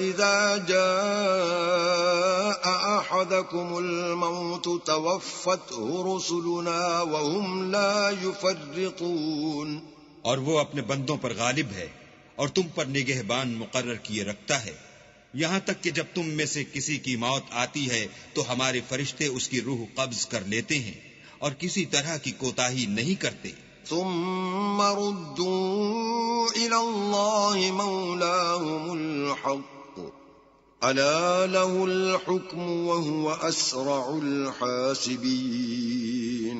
إِذَا جَاءَ أَحَدَكُمُ الْمَوْتُ تَوَفَّتْهُ رُسُلُنَا وَهُمْ لَا يُفَرِّطُونَ۔ اور وہ اپنے بندوں پر غالب ہے اور تم پر نگہبان مقرر کیے رکھتا ہے، یہاں تک کہ جب تم میں سے کسی کی موت آتی ہے تو ہمارے فرشتے اس کی روح قبض کر لیتے ہیں اور کسی طرح کی کوتاہی نہیں کرتے۔ ثم ردوا إلى الله مولاهم الحق ألا له الحكم وهو أسرع الحاسبين۔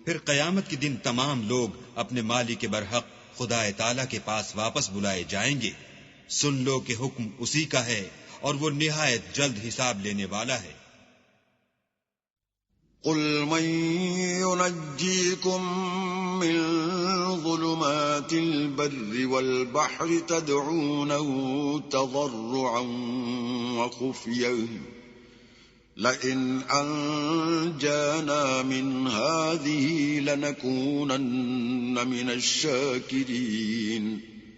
پھر قیامت کے دن تمام لوگ اپنے مالک برحق خدا تعالی کے پاس واپس بلائے جائیں گے۔ سن لو کہ حکم اسی کا ہے اور وہ نہایت جلد حساب لینے والا ہے۔ قل من ينجيكم من ظلمات البر والبحر تدعونه تضرعا وخفيا لئن أنجانا من هذه لنكونن من الشاكرين۔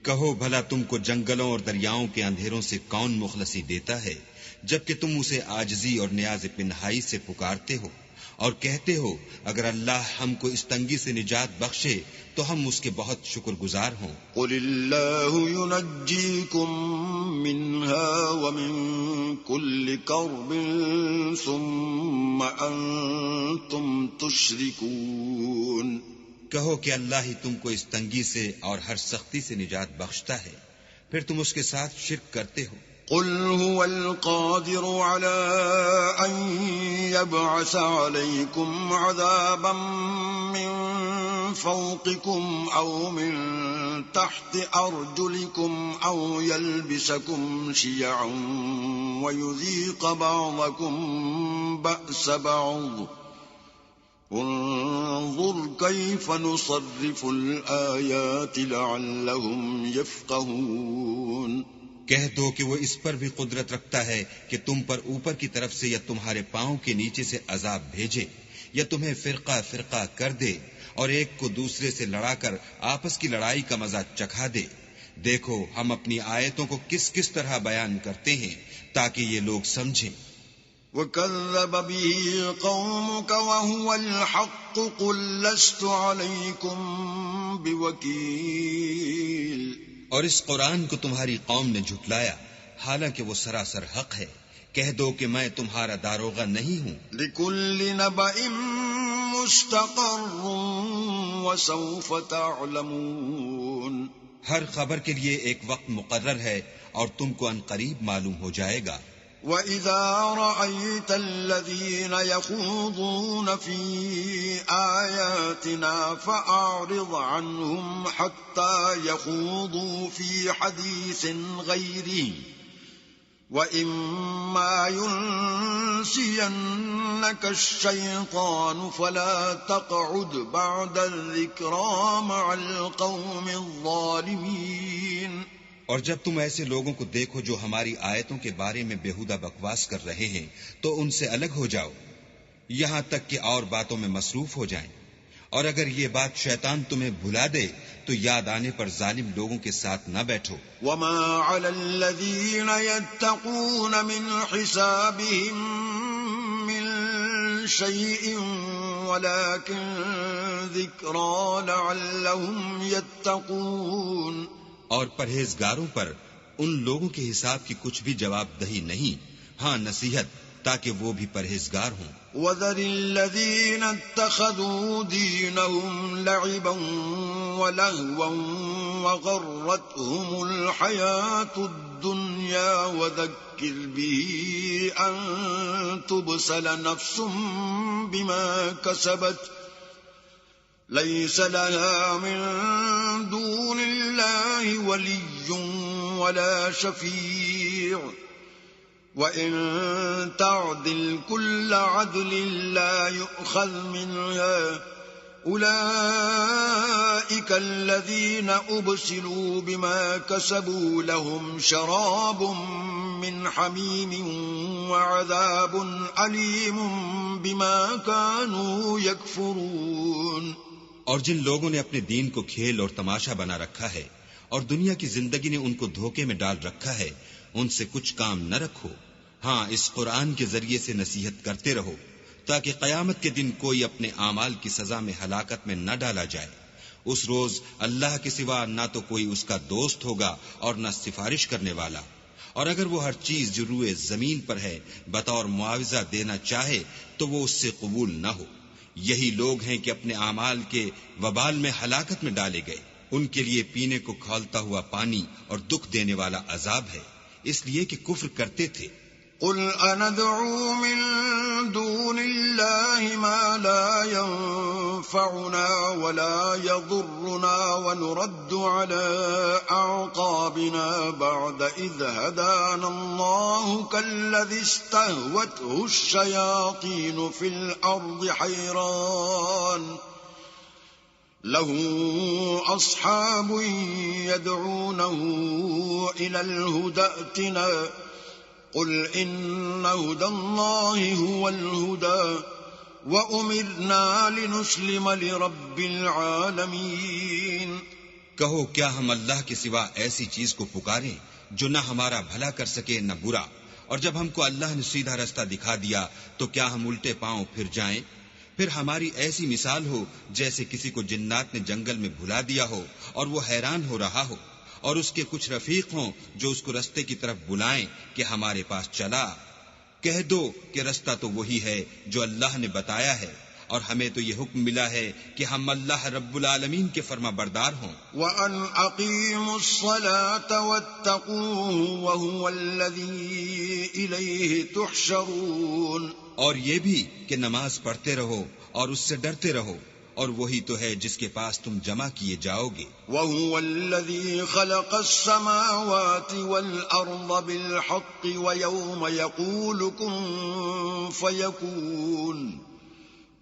کہو بھلا تم کو جنگلوں اور دریاؤں کے اندھیروں سے کون مخلصی دیتا ہے جبکہ تم اسے عاجزی اور نیاز پنہائی سے پکارتے ہو اور کہتے ہو اگر اللہ ہم کو اس تنگی سے نجات بخشے تو ہم اس کے بہت شکر گزار ہوں۔ قل اللہ ينجيكم منها ومن كل كرب ثم أنتم تشركون۔ کہو کہ اللہ ہی تم کو اس تنگی سے اور ہر سختی سے نجات بخشتا ہے، پھر تم اس کے ساتھ شرک کرتے ہو۔ قل هو القادر على أن يبعث عليكم عذابا من فوقكم أو من تحت أرجلكم أو يلبسكم شيعا ويذيق بعضكم بأس بعض انظر كيف نصرف الآيات لعلهم يفقهون۔ کہہ دو کہ وہ اس پر بھی قدرت رکھتا ہے کہ تم پر اوپر کی طرف سے یا تمہارے پاؤں کے نیچے سے عذاب بھیجے یا تمہیں فرقہ فرقہ کر دے اور ایک کو دوسرے سے لڑا کر آپس کی لڑائی کا مزہ چکھا دے۔ دیکھو ہم اپنی آیتوں کو کس کس طرح بیان کرتے ہیں تاکہ یہ لوگ سمجھیں۔ وكذب به قومك وهو الحق قل لست عليكم بوكيل. اور اس قرآن کو تمہاری قوم نے جھٹلایا حالانکہ وہ سراسر حق ہے. کہہ دو کہ میں تمہارا داروغہ نہیں ہوں. لكل نبأ مستقر وسوف تعلمون. ہر خبر کے لیے ایک وقت مقرر ہے اور تم کو ان قریب معلوم ہو جائے گا. وَإِذَا رَأَيْتَ الَّذِينَ يَخُوضُونَ فِي آيَاتِنَا فَأَعْرِضْ عَنْهُمْ حَتَّى يَخُوضُوا فِي حَدِيثٍ غَيْرِهِ وَإِمَّا يُنْسِيَنَّكَ الشَّيْطَانُ فَلَا تَقْعُدْ بَعْدَ الذِّكْرَى مَعَ الْقَوْمِ الظَّالِمِينَ. اور جب تم ایسے لوگوں کو دیکھو جو ہماری آیتوں کے بارے میں بیہودہ بکواس کر رہے ہیں تو ان سے الگ ہو جاؤ یہاں تک کہ اور باتوں میں مصروف ہو جائیں. اور اگر یہ بات شیطان تمہیں بھلا دے تو یاد آنے پر ظالم لوگوں کے ساتھ نہ بیٹھو. وَمَا عَلَى الَّذِينَ يَتَّقُونَ مِنْ حِسَابِهِمْ مِنْ شَيْءٍ وَلَكِنْ ذِكْرَى لَعَلَّهُمْ يَتَّقُونَ. اور پرہیزگاروں پر ان لوگوں کے حساب کی کچھ بھی جواب دہی نہیں، ہاں نصیحت تاکہ وہ بھی پرہیزگار ہوں. وَذَرِ الَّذِينَ اتَّخَذُوا دِينَهُمْ لَعِبًا وَلَهْوًا وَغَرَّتْهُمُ الْحَيَاةُ الدُّنْيَا وَذَكِّرْ بِهِ أَن تُبْسَلَ نَفْسٌ بِمَا كَسَبَتْ لَيْسَ لَهَا مِن دُونِ اللَّهِ وَلِيٌّ وَلَا شَفِيعٌ وَإِن تَعْدِلْ كُلَّ عَدْلٍ لَا يُؤْخَذْ مِنْهَا أُولَئِكَ الَّذِينَ أُبْسِلُوا بِمَا كَسَبُوا لَهُمْ شَرَابٌ مِّنْ حَمِيمٍ وَعَذَابٌ أَلِيمٌ بِمَا كَانُوا يَكْفُرُونَ. اور جن لوگوں نے اپنے دین کو کھیل اور تماشا بنا رکھا ہے اور دنیا کی زندگی نے ان کو دھوکے میں ڈال رکھا ہے ان سے کچھ کام نہ رکھو. ہاں اس قرآن کے ذریعے سے نصیحت کرتے رہو تاکہ قیامت کے دن کوئی اپنے اعمال کی سزا میں ہلاکت میں نہ ڈالا جائے. اس روز اللہ کے سوا نہ تو کوئی اس کا دوست ہوگا اور نہ سفارش کرنے والا. اور اگر وہ ہر چیز جو روئے زمین پر ہے بطور معاوضہ دینا چاہے تو وہ اس سے قبول نہ ہو. یہی لوگ ہیں کہ اپنے اعمال کے وبال میں ہلاکت میں ڈالے گئے. ان کے لیے پینے کو کھولتا ہوا پانی اور دکھ دینے والا عذاب ہے اس لیے کہ کفر کرتے تھے. قل أندعو من دون الله ما لا ينفعنا ولا يضرنا ونرد على أعقابنا بعد إذ هدانا الله كالذي استهوته الشياطين في الأرض حيران له أصحاب يدعونه إلى الهدى ائتنا قل إن هدى الله هو الهدى وأمرنا لنسلم لرب العالمين. کہو کیا ہم اللہ کے سوا ایسی چیز کو پکاریں جو نہ ہمارا بھلا کر سکے نہ برا، اور جب ہم کو اللہ نے سیدھا رستہ دکھا دیا تو کیا ہم الٹے پاؤں پھر جائیں؟ پھر ہماری ایسی مثال ہو جیسے کسی کو جنات نے جنگل میں بھلا دیا ہو اور وہ حیران ہو رہا ہو اور اس کے کچھ رفیق ہوں جو اس کو رستے کی طرف بلائیں کہ ہمارے پاس چلا. کہہ دو کہ رستہ تو وہی ہے جو اللہ نے بتایا ہے اور ہمیں تو یہ حکم ملا ہے کہ ہم اللہ رب العالمین کے فرما بردار ہوں. وَأَنْ أَقِيمُوا الصَّلَاةَ وَاتَّقُوهُ وَهُوَ الَّذِي إِلَيْهِ تُحْشَرُونَ. اور یہ بھی کہ نماز پڑھتے رہو اور اس سے ڈرتے رہو اور وہی تو ہے جس کے پاس تم جمع کیے جاؤ گے. وَهُوَ الَّذِي خَلَقَ السَّمَاوَاتِ وَالْأَرْضَ بِالْحَقِّ وَيَوْمَ يَقُولُ كُن فَيَكُونُ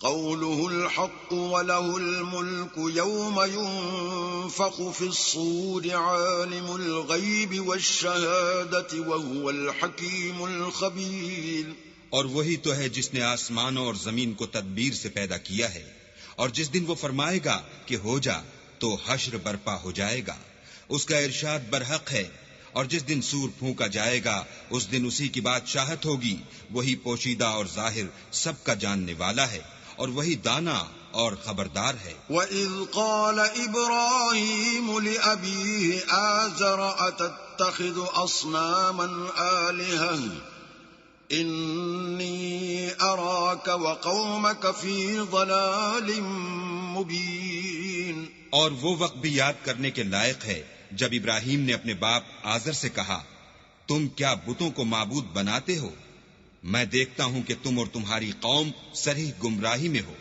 قَوْلُهُ الْحَقُّ وَلَهُ الْمُلْكُ يَوْمَ يُنفَخُ فِي الصُّورِ عَالِمُ الْغَيْبِ وَالشَّهَادَةِ وَهُوَ الْحَكِيمُ الْخَبِيرُ. اور وہی تو ہے جس نے آسمانوں اور زمین کو تدبیر سے پیدا کیا ہے اور جس دن وہ فرمائے گا کہ ہو جا تو حشر برپا ہو جائے گا. اس کا ارشاد برحق ہے اور جس دن سور پھونکا جائے گا اس دن اسی کی بادشاہت ہوگی، وہی پوشیدہ اور ظاہر سب کا جاننے والا ہے اور وہی دانا اور خبردار ہے۔ وَإِذْ قَالَ إِبْرَاهِيمُ لِأَبِيهِ آزَرَ أَتَتَّخِذُ أَصْنَامًا آلِهَةً إِنِّي أَرَاكَ وَقَوْمَكَ فِي ضَلَالٍ مُبِينٍ۔ اور وہ وقت بھی یاد کرنے کے لائق ہے جب ابراہیم نے اپنے باپ آزر سے کہا، تم کیا بتوں کو معبود بناتے ہو؟ میں دیکھتا ہوں کہ تم اور تمہاری قوم صریح گمراہی میں ہو۔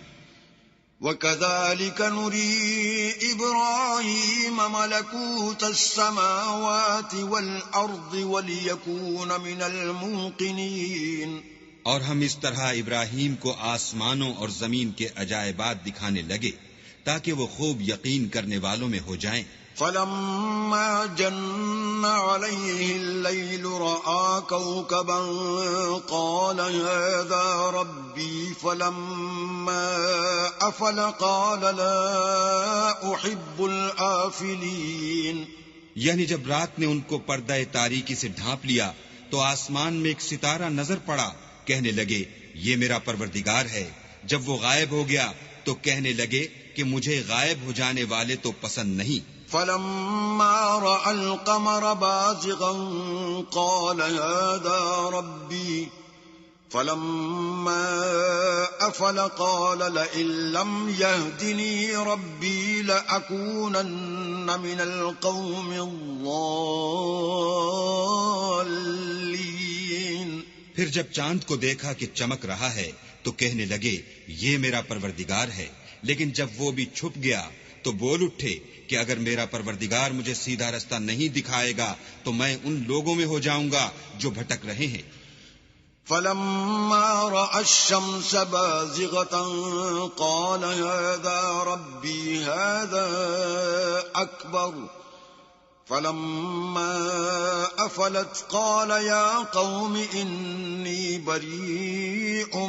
وَكَذَلِكَ نُرِي إِبْرَاهِيمَ مَلَكُوتَ السَّمَاوَاتِ وَالْأَرْضِ وَلِيَكُونَ مِنَ الْمُوقِنِينَ۔ اور ہم اس طرح ابراہیم کو آسمانوں اور زمین کے عجائبات دکھانے لگے تاکہ وہ خوب یقین کرنے والوں میں ہو جائیں۔ فَلَمَّا جَنَّ عَلَيْهِ اللَّيْلُ رَأَىٰ كَوْكَبًا قَالَ هَٰذَا رَبِّي فَلَمَّا أَفَلَ قَالَ لَا أُحِبُّ الْآفِلِينَ۔ یعنی جب رات نے ان کو پردہ تاریکی سے ڈھانپ لیا تو آسمان میں ایک ستارہ نظر پڑا، کہنے لگے یہ میرا پروردگار ہے۔ جب وہ غائب ہو گیا تو کہنے لگے کہ مجھے غائب ہو جانے والے تو پسند نہیں۔ فَلَمَّا رَأَى الْقَمَرَ بَازِغًا قَالَ هَٰذَا رَبِّي فَلَمَّا أَفَلَ قَالَ لَئِن لَّمْ يَهْدِنِي رَبِّي لَأَكُونَنَّ مِنَ الْقَوْمِ الضَّالِّينَ۔ پھر جب چاند کو دیکھا کہ چمک رہا ہے تو کہنے لگے یہ میرا پروردگار ہے، لیکن جب وہ بھی چھپ گیا تو بول اٹھے کہ اگر میرا پروردگار مجھے سیدھا رستہ نہیں دکھائے گا تو میں ان لوگوں میں ہو جاؤں گا جو بھٹک رہے ہیں۔ فَلَمَّا رَأَى الشَّمْسَ بَازِغَةً قَالَ هَٰذَا رَبِّي هَٰذَا أَكْبَرُ فَلَمَّا أَفَلَتْ قَالَ يَا قَوْمِ إِنِّي بَرِيءٌ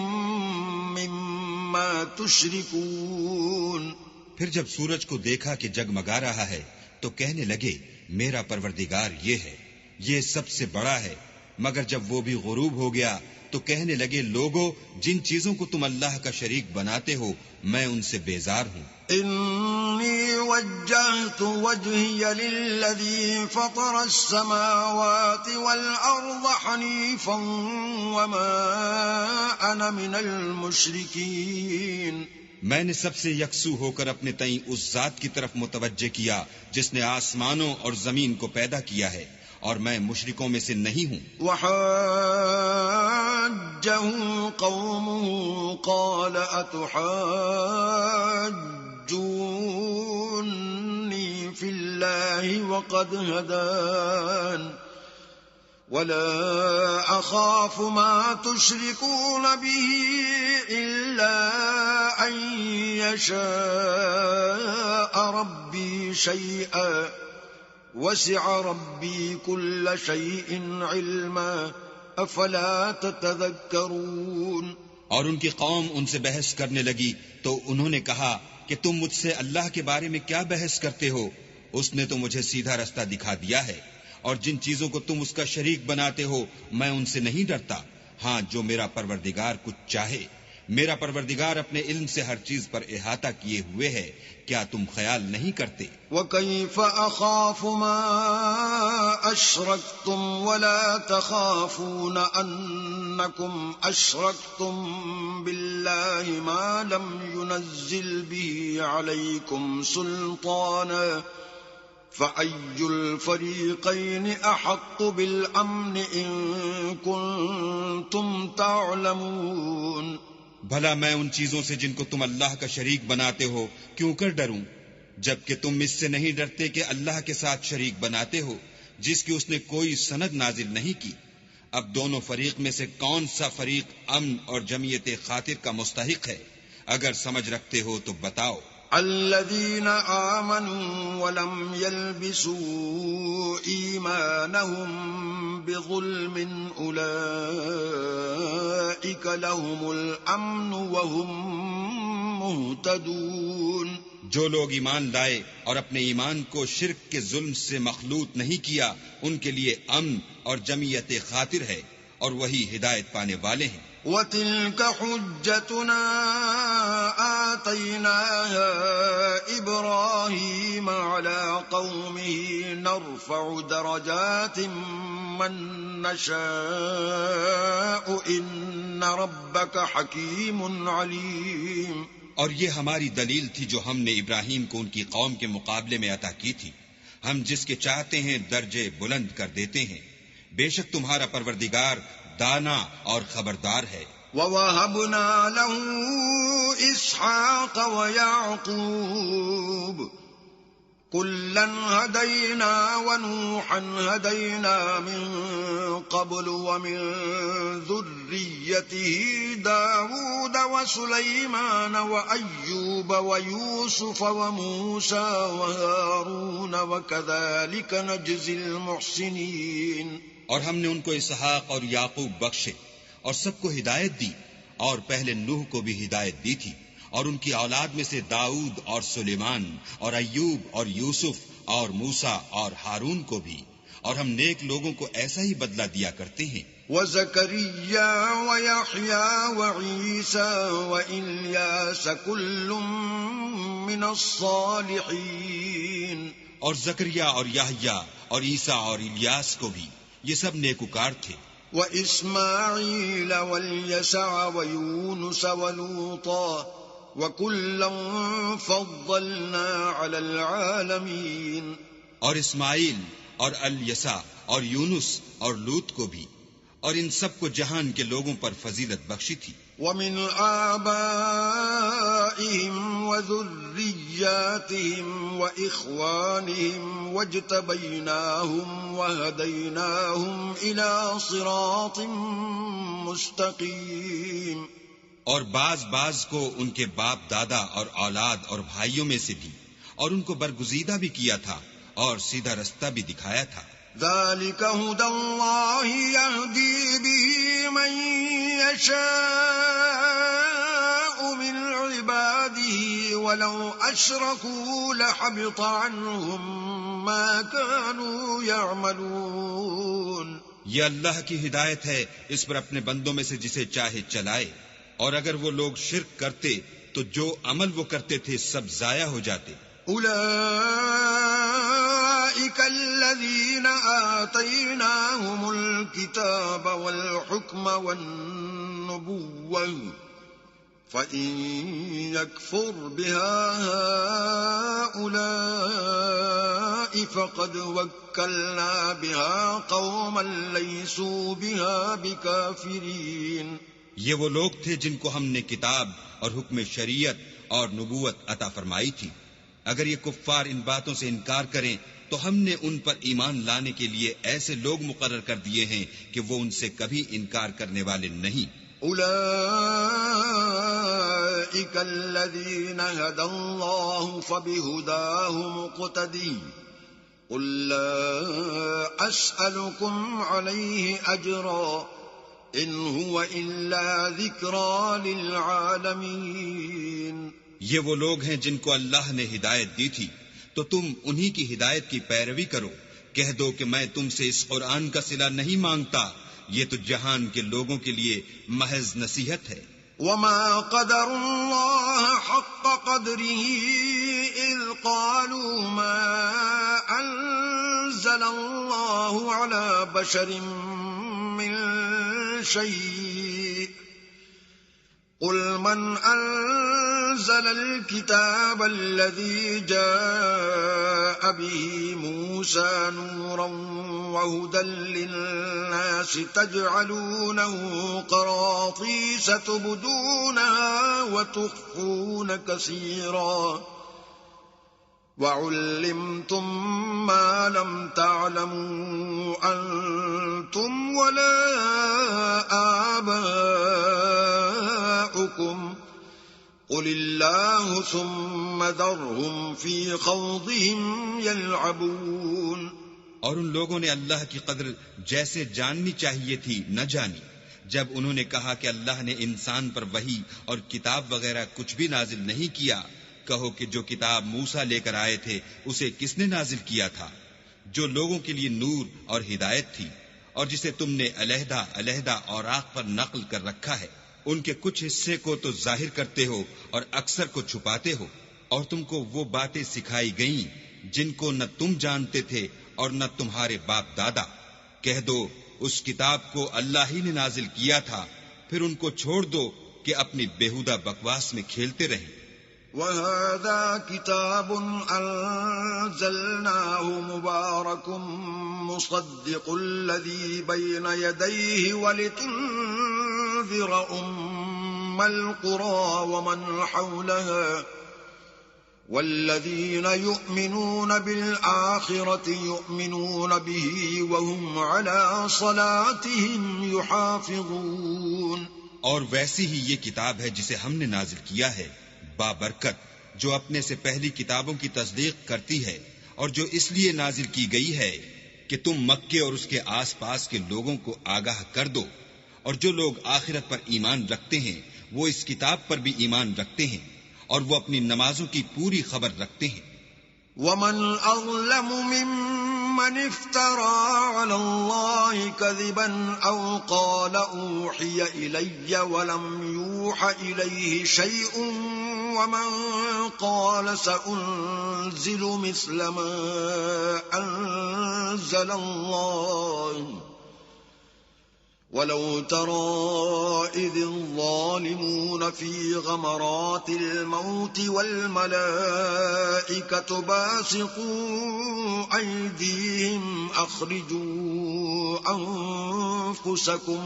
مِّمَّا تُشْرِكُونَ۔ پھر جب سورج کو دیکھا کہ جگمگا رہا ہے تو کہنے لگے میرا پروردگار یہ ہے، یہ سب سے بڑا ہے۔ مگر جب وہ بھی غروب ہو گیا تو کہنے لگے لوگو جن چیزوں کو تم اللہ کا شریک بناتے ہو میں ان سے بیزار ہوں۔ إِنِّي وَجَّهْتُ وَجْهِيَ لِلَّذِي فَطَرَ السَّمَاوَاتِ وَالْأَرْضَ حَنِيفًا وَمَا أَنَا مِنَ الْمُشْرِكِينَ۔ میں نے سب سے یکسو ہو کر اپنے تئیں اس ذات کی طرف متوجہ کیا جس نے آسمانوں اور زمین کو پیدا کیا ہے، اور میں مشرکوں میں سے نہیں ہوں۔ وَحَاجَّهُ قَوْمُهُ قَالَ أَتُحَاجُّونِّي فِي اللَّهِ وَقَدْ هَدَانِ وَلَا أَخَافُ مَا تُشْرِكُونَ بِهِ إِلَّا أَن يَشَاءَ رَبِّي شَيْئًا وَسِعَ رَبِّي كُلَّ شَيْءٍ عِلْمًا أَفَلَا تَتَذَكَّرُونَ۔ اور ان کی قوم ان سے بحث کرنے لگی تو انہوں نے کہا کہ تم مجھ سے اللہ کے بارے میں کیا بحث کرتے ہو؟ اس نے تو مجھے سیدھا رستہ دکھا دیا ہے، اور جن چیزوں کو تم اس کا شریک بناتے ہو میں ان سے نہیں ڈرتا۔ ہاں جو میرا پروردگار کچھ چاہے، میرا پروردگار اپنے علم سے ہر چیز پر احاطہ کیے ہوئے ہے، کیا تم خیال نہیں کرتے؟ وَكَيْفَ أَخَافُ مَا أَشْرَكْتُمْ وَلَا تَخَافُونَ أَنَّكُمْ أَشْرَكْتُمْ بِاللَّهِ مَا لَمْ يُنَزِّلْ بِهِ عَلَيْكُمْ سُلْطَانًا فَأَيُّ الْفَرِيقَيْنِ أَحَقُّ بِالْأَمْنِ إِن كُنتُمْ تَعْلَمُونَ۔ بھلا میں ان چیزوں سے جن کو تم اللہ کا شریک بناتے ہو کیوں کر ڈروں، جبکہ تم اس سے نہیں ڈرتے کہ اللہ کے ساتھ شریک بناتے ہو جس کی اس نے کوئی سند نازل نہیں کی۔ اب دونوں فریق میں سے کون سا فریق امن اور جمعیت خاطر کا مستحق ہے؟ اگر سمجھ رکھتے ہو تو بتاؤ۔ الذين آمنوا ولم يلبسوا إيمانهم بظلم أولئك لهم الأمن وهم مهتدون۔ جو لوگ ایمان لائے اور اپنے ایمان کو شرک کے ظلم سے مخلوط نہیں کیا ان کے لیے امن اور جمعیت خاطر ہے اور وہی ہدایت پانے والے ہیں. وَتِلْكَ حُجَّتُنَا آتَيْنَاهَا إِبْرَاهِيمَ عَلَى قَوْمِهِ نَرْفَعُ دَرَجَاتٍ مَّن نَّشَاءُ إِنَّ رَبَّكَ حَكِيمٌ عَلِيمٌ. اور یہ ہماری دلیل تھی جو ہم نے ابراہیم کو ان کی قوم کے مقابلے میں عطا کی تھی. ہم جس کے چاہتے ہیں درجے بلند کر دیتے ہیں. بے شک تمہارا پروردگار دانا اور خبردار ہے. وَوَهَبْنَا لَهُ إِسْحَاقَ وَيَعْقُوبَ كُلًّا هَدَيْنَا وَنُوحًا هَدَيْنَا مِن قَبْلُ وَمِن ذُرِّيَّتِهِ دَاوُودَ وَسُلَيْمَانَ وَأَيُّوبَ وَيُوسُفَ وَمُوسَى وَهَارُونَ وَكَذَلِكَ نَجْزِي الْمُحْسِنِينَ. اور ہم نے ان کو اسحاق اور یعقوب بخشے اور سب کو ہدایت دی، اور پہلے نوح کو بھی ہدایت دی تھی، اور ان کی اولاد میں سے داؤد اور سلیمان اور ایوب اور یوسف اور موسیٰ اور ہارون کو بھی، اور ہم نیک لوگوں کو ایسا ہی بدلہ دیا کرتے ہیں. وَزَكَرِيَّا وَيَحْيَا وَعِيسَى وَإِلْيَاسَ كُلٌّ مِّنَ الصَّالِحِينَ. اور زکریا اور یحییٰ اور عیسیٰ اور الیاس کو بھی، یہ سب نیکوکار تھے. وَإِسْمَاعِيلَ وَالْيَسَعَ وَيُونُسَ وَلُوطًا وَكُلًّا فَضَّلْنَا عَلَى الْعَالَمِينَ. اور اسماعیل اور الیسع اور یونس اور لوط کو بھی، اور ان سب کو جہان کے لوگوں پر فضیلت بخشی تھی. وَمِنْ آبَائِهِمْ وَذُرِّيَّاتِهِمْ وَإِخْوَانِهِمْ وَاجْتَبَيْنَاهُمْ وَهَدَيْنَاهُمْ إِلَى صِرَاطٍ مُسْتَقِيمٍ. اور بعض کو ان کے باپ دادا اور اولاد اور بھائیوں میں سے بھی، اور ان کو برگزیدہ بھی کیا تھا اور سیدھا رستہ بھی دکھایا تھا. ذَلِكَ هُدَى اللَّهِ يَهْدِي بِهِ مَن يَشَاءُ مِنْ عِبَادِهِ وَلَوْ أَشْرَكُوا لَحَبِطَ عَنْهُمْ مَا كَانُوا يَعْمَلُونَ. یہ اللہ کی ہدایت ہے، اس پر اپنے بندوں میں سے جسے چاہے چلائے، اور اگر وہ لوگ شرک کرتے تو جو عمل وہ کرتے تھے سب ضائع ہو جاتے. أولئك الذين آتيناهم الكتاب والحكم والنبوة فإن يكفر بها هؤلاء فقد وكلنا بها قوما ليسوا بها بكافرين. یہ وہ لوگ تھے جن کو ہم نے کتاب اور حکم شریعت اور نبوت عطا فرمائی تھی. اگر یہ کفار ان باتوں سے انکار کریں تو ہم نے ان پر ایمان لانے کے لیے ایسے لوگ مقرر کر دیے ہیں کہ وہ ان سے کبھی انکار کرنے والے نہیں. اولئک الذین ھدی اللہ فبہداہ مقتدی قل لا اسألکم علیہ اجرا ان هو الا ذکری للعالمین. یہ وہ لوگ ہیں جن کو اللہ نے ہدایت دی تھی، تو تم انہی کی ہدایت کی پیروی کرو. کہہ دو کہ میں تم سے اس قرآن کا صلہ نہیں مانگتا، یہ تو جہان کے لوگوں کے لیے محض نصیحت ہے. وما قدر اللہ حق قدره اذ قالوا ما انزل اللہ على بشر من شيء قل من أنزل الكتاب الذي جاء به موسى نورا وهدى للناس تجعلونه قراطيس تبدونها وتخفون كثيرا وعلمتم ما لم تعلموا أنتم ولا آباؤكم قل الله ثم ذرهم في خوضهم يلعبون. اور ان لوگوں نے اللہ کی قدر جیسے جاننی چاہیے تھی نہ جانی جب انہوں نے کہا کہ اللہ نے انسان پر وحی اور کتاب وغیرہ کچھ بھی نازل نہیں کیا، کہو کہ جو کتاب موسیٰ لے کر آئے تھے اسے کس نے نازل کیا تھا؟ جو لوگوں کے لیے نور اور ہدایت تھی، اور جسے تم نے علیحدہ علیحدہ اوراق پر نقل کر رکھا ہے۔ ان کے کچھ حصے کو تو ظاہر کرتے ہو اور اکثر کو چھپاتے ہو، اور تم کو وہ باتیں سکھائی گئیں جن کو نہ تم جانتے تھے اور نہ تمہارے باپ دادا۔ کہہ دو اس کتاب کو اللہ ہی نے نازل کیا تھا، پھر ان کو چھوڑ دو کہ اپنی بیہودہ بکواس میں کھیلتے رہیں۔ وَهَذَا كِتَابٌ أَنزَلْنَاهُ مُبَارَكٌ مُصَدِّقُ الَّذِي بَيْنَ يَدَيْهِ وَلِتُنذِرَ أُمَّ الْقُرَىٰ وَمَنْ حَوْلَهَا وَالَّذِينَ يُؤْمِنُونَ بِالْآخِرَةِ يُؤْمِنُونَ بِهِ وَهُمْ عَلَىٰ صَلَاتِهِمْ يُحَافِظُونَ۔ اور ویسی ہی یہ کتاب ہے جسے ہم نے نازل کیا ہے، بابرکت، جو اپنے سے پہلی کتابوں کی تصدیق کرتی ہے، اور جو اس لیے نازل کی گئی ہے کہ تم مکے اور اس کے آس پاس کے لوگوں کو آگاہ کر دو، اور جو لوگ آخرت پر ایمان رکھتے ہیں وہ اس کتاب پر بھی ایمان رکھتے ہیں، اور وہ اپنی نمازوں کی پوری خبر رکھتے ہیں۔ وَمَنْ أَظْلَمُ مِمَّنِ افْتَرَىٰ عَلَى اللَّهِ كَذِبًا أَوْ قَالَ أُوحِيَ إِلَيَّ وَلَمْ يُوحَ إِلَيْهِ شَيْءٌ وَمَنْ قَالَ سَأُنزِلُ مِثْلَ مَا أَنزَلَ اللَّهُ وَلَوْ تَرَىٰ إِذِ الظَّالِمُونَ فِي غَمَرَاتِ الْمَوْتِ وَالْمَلَائِكَةُ بَاسِطُو أَيْدِيهِمْ أَخْرِجُوا أَنفُسَكُمْ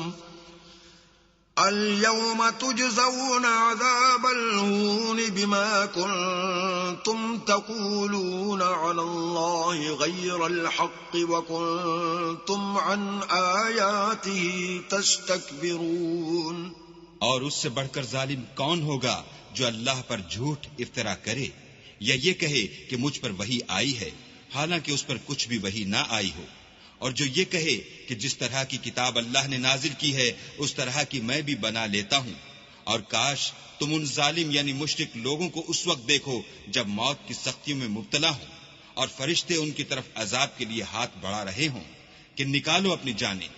الْيَوْمَ تُجْزَوْنَ عَذَابَ الْهُونِ بِمَا كُنتُمْ تَقُولُونَ عَلَى اللَّهِ غَيْرَ الْحَقِّ وَكُنتُمْ عَنْ آيَاتِهِ تَسْتَكْبِرُونَ۔ اور اس سے بڑھ کر ظالم کون ہوگا جو اللہ پر جھوٹ افطرا کرے، یا یہ کہے کہ مجھ پر وحی آئی ہے حالانکہ اس پر کچھ بھی وحی نہ آئی ہو، اور جو یہ کہے کہ جس طرح کی کتاب اللہ نے نازل کی ہے اس طرح کی میں بھی بنا لیتا ہوں۔ اور کاش تم ان ظالم یعنی مشرک لوگوں کو اس وقت دیکھو جب موت کی سختیوں میں مبتلا ہوں، اور فرشتے ان کی طرف عذاب کے لیے ہاتھ بڑھا رہے ہوں کہ نکالو اپنی جانیں،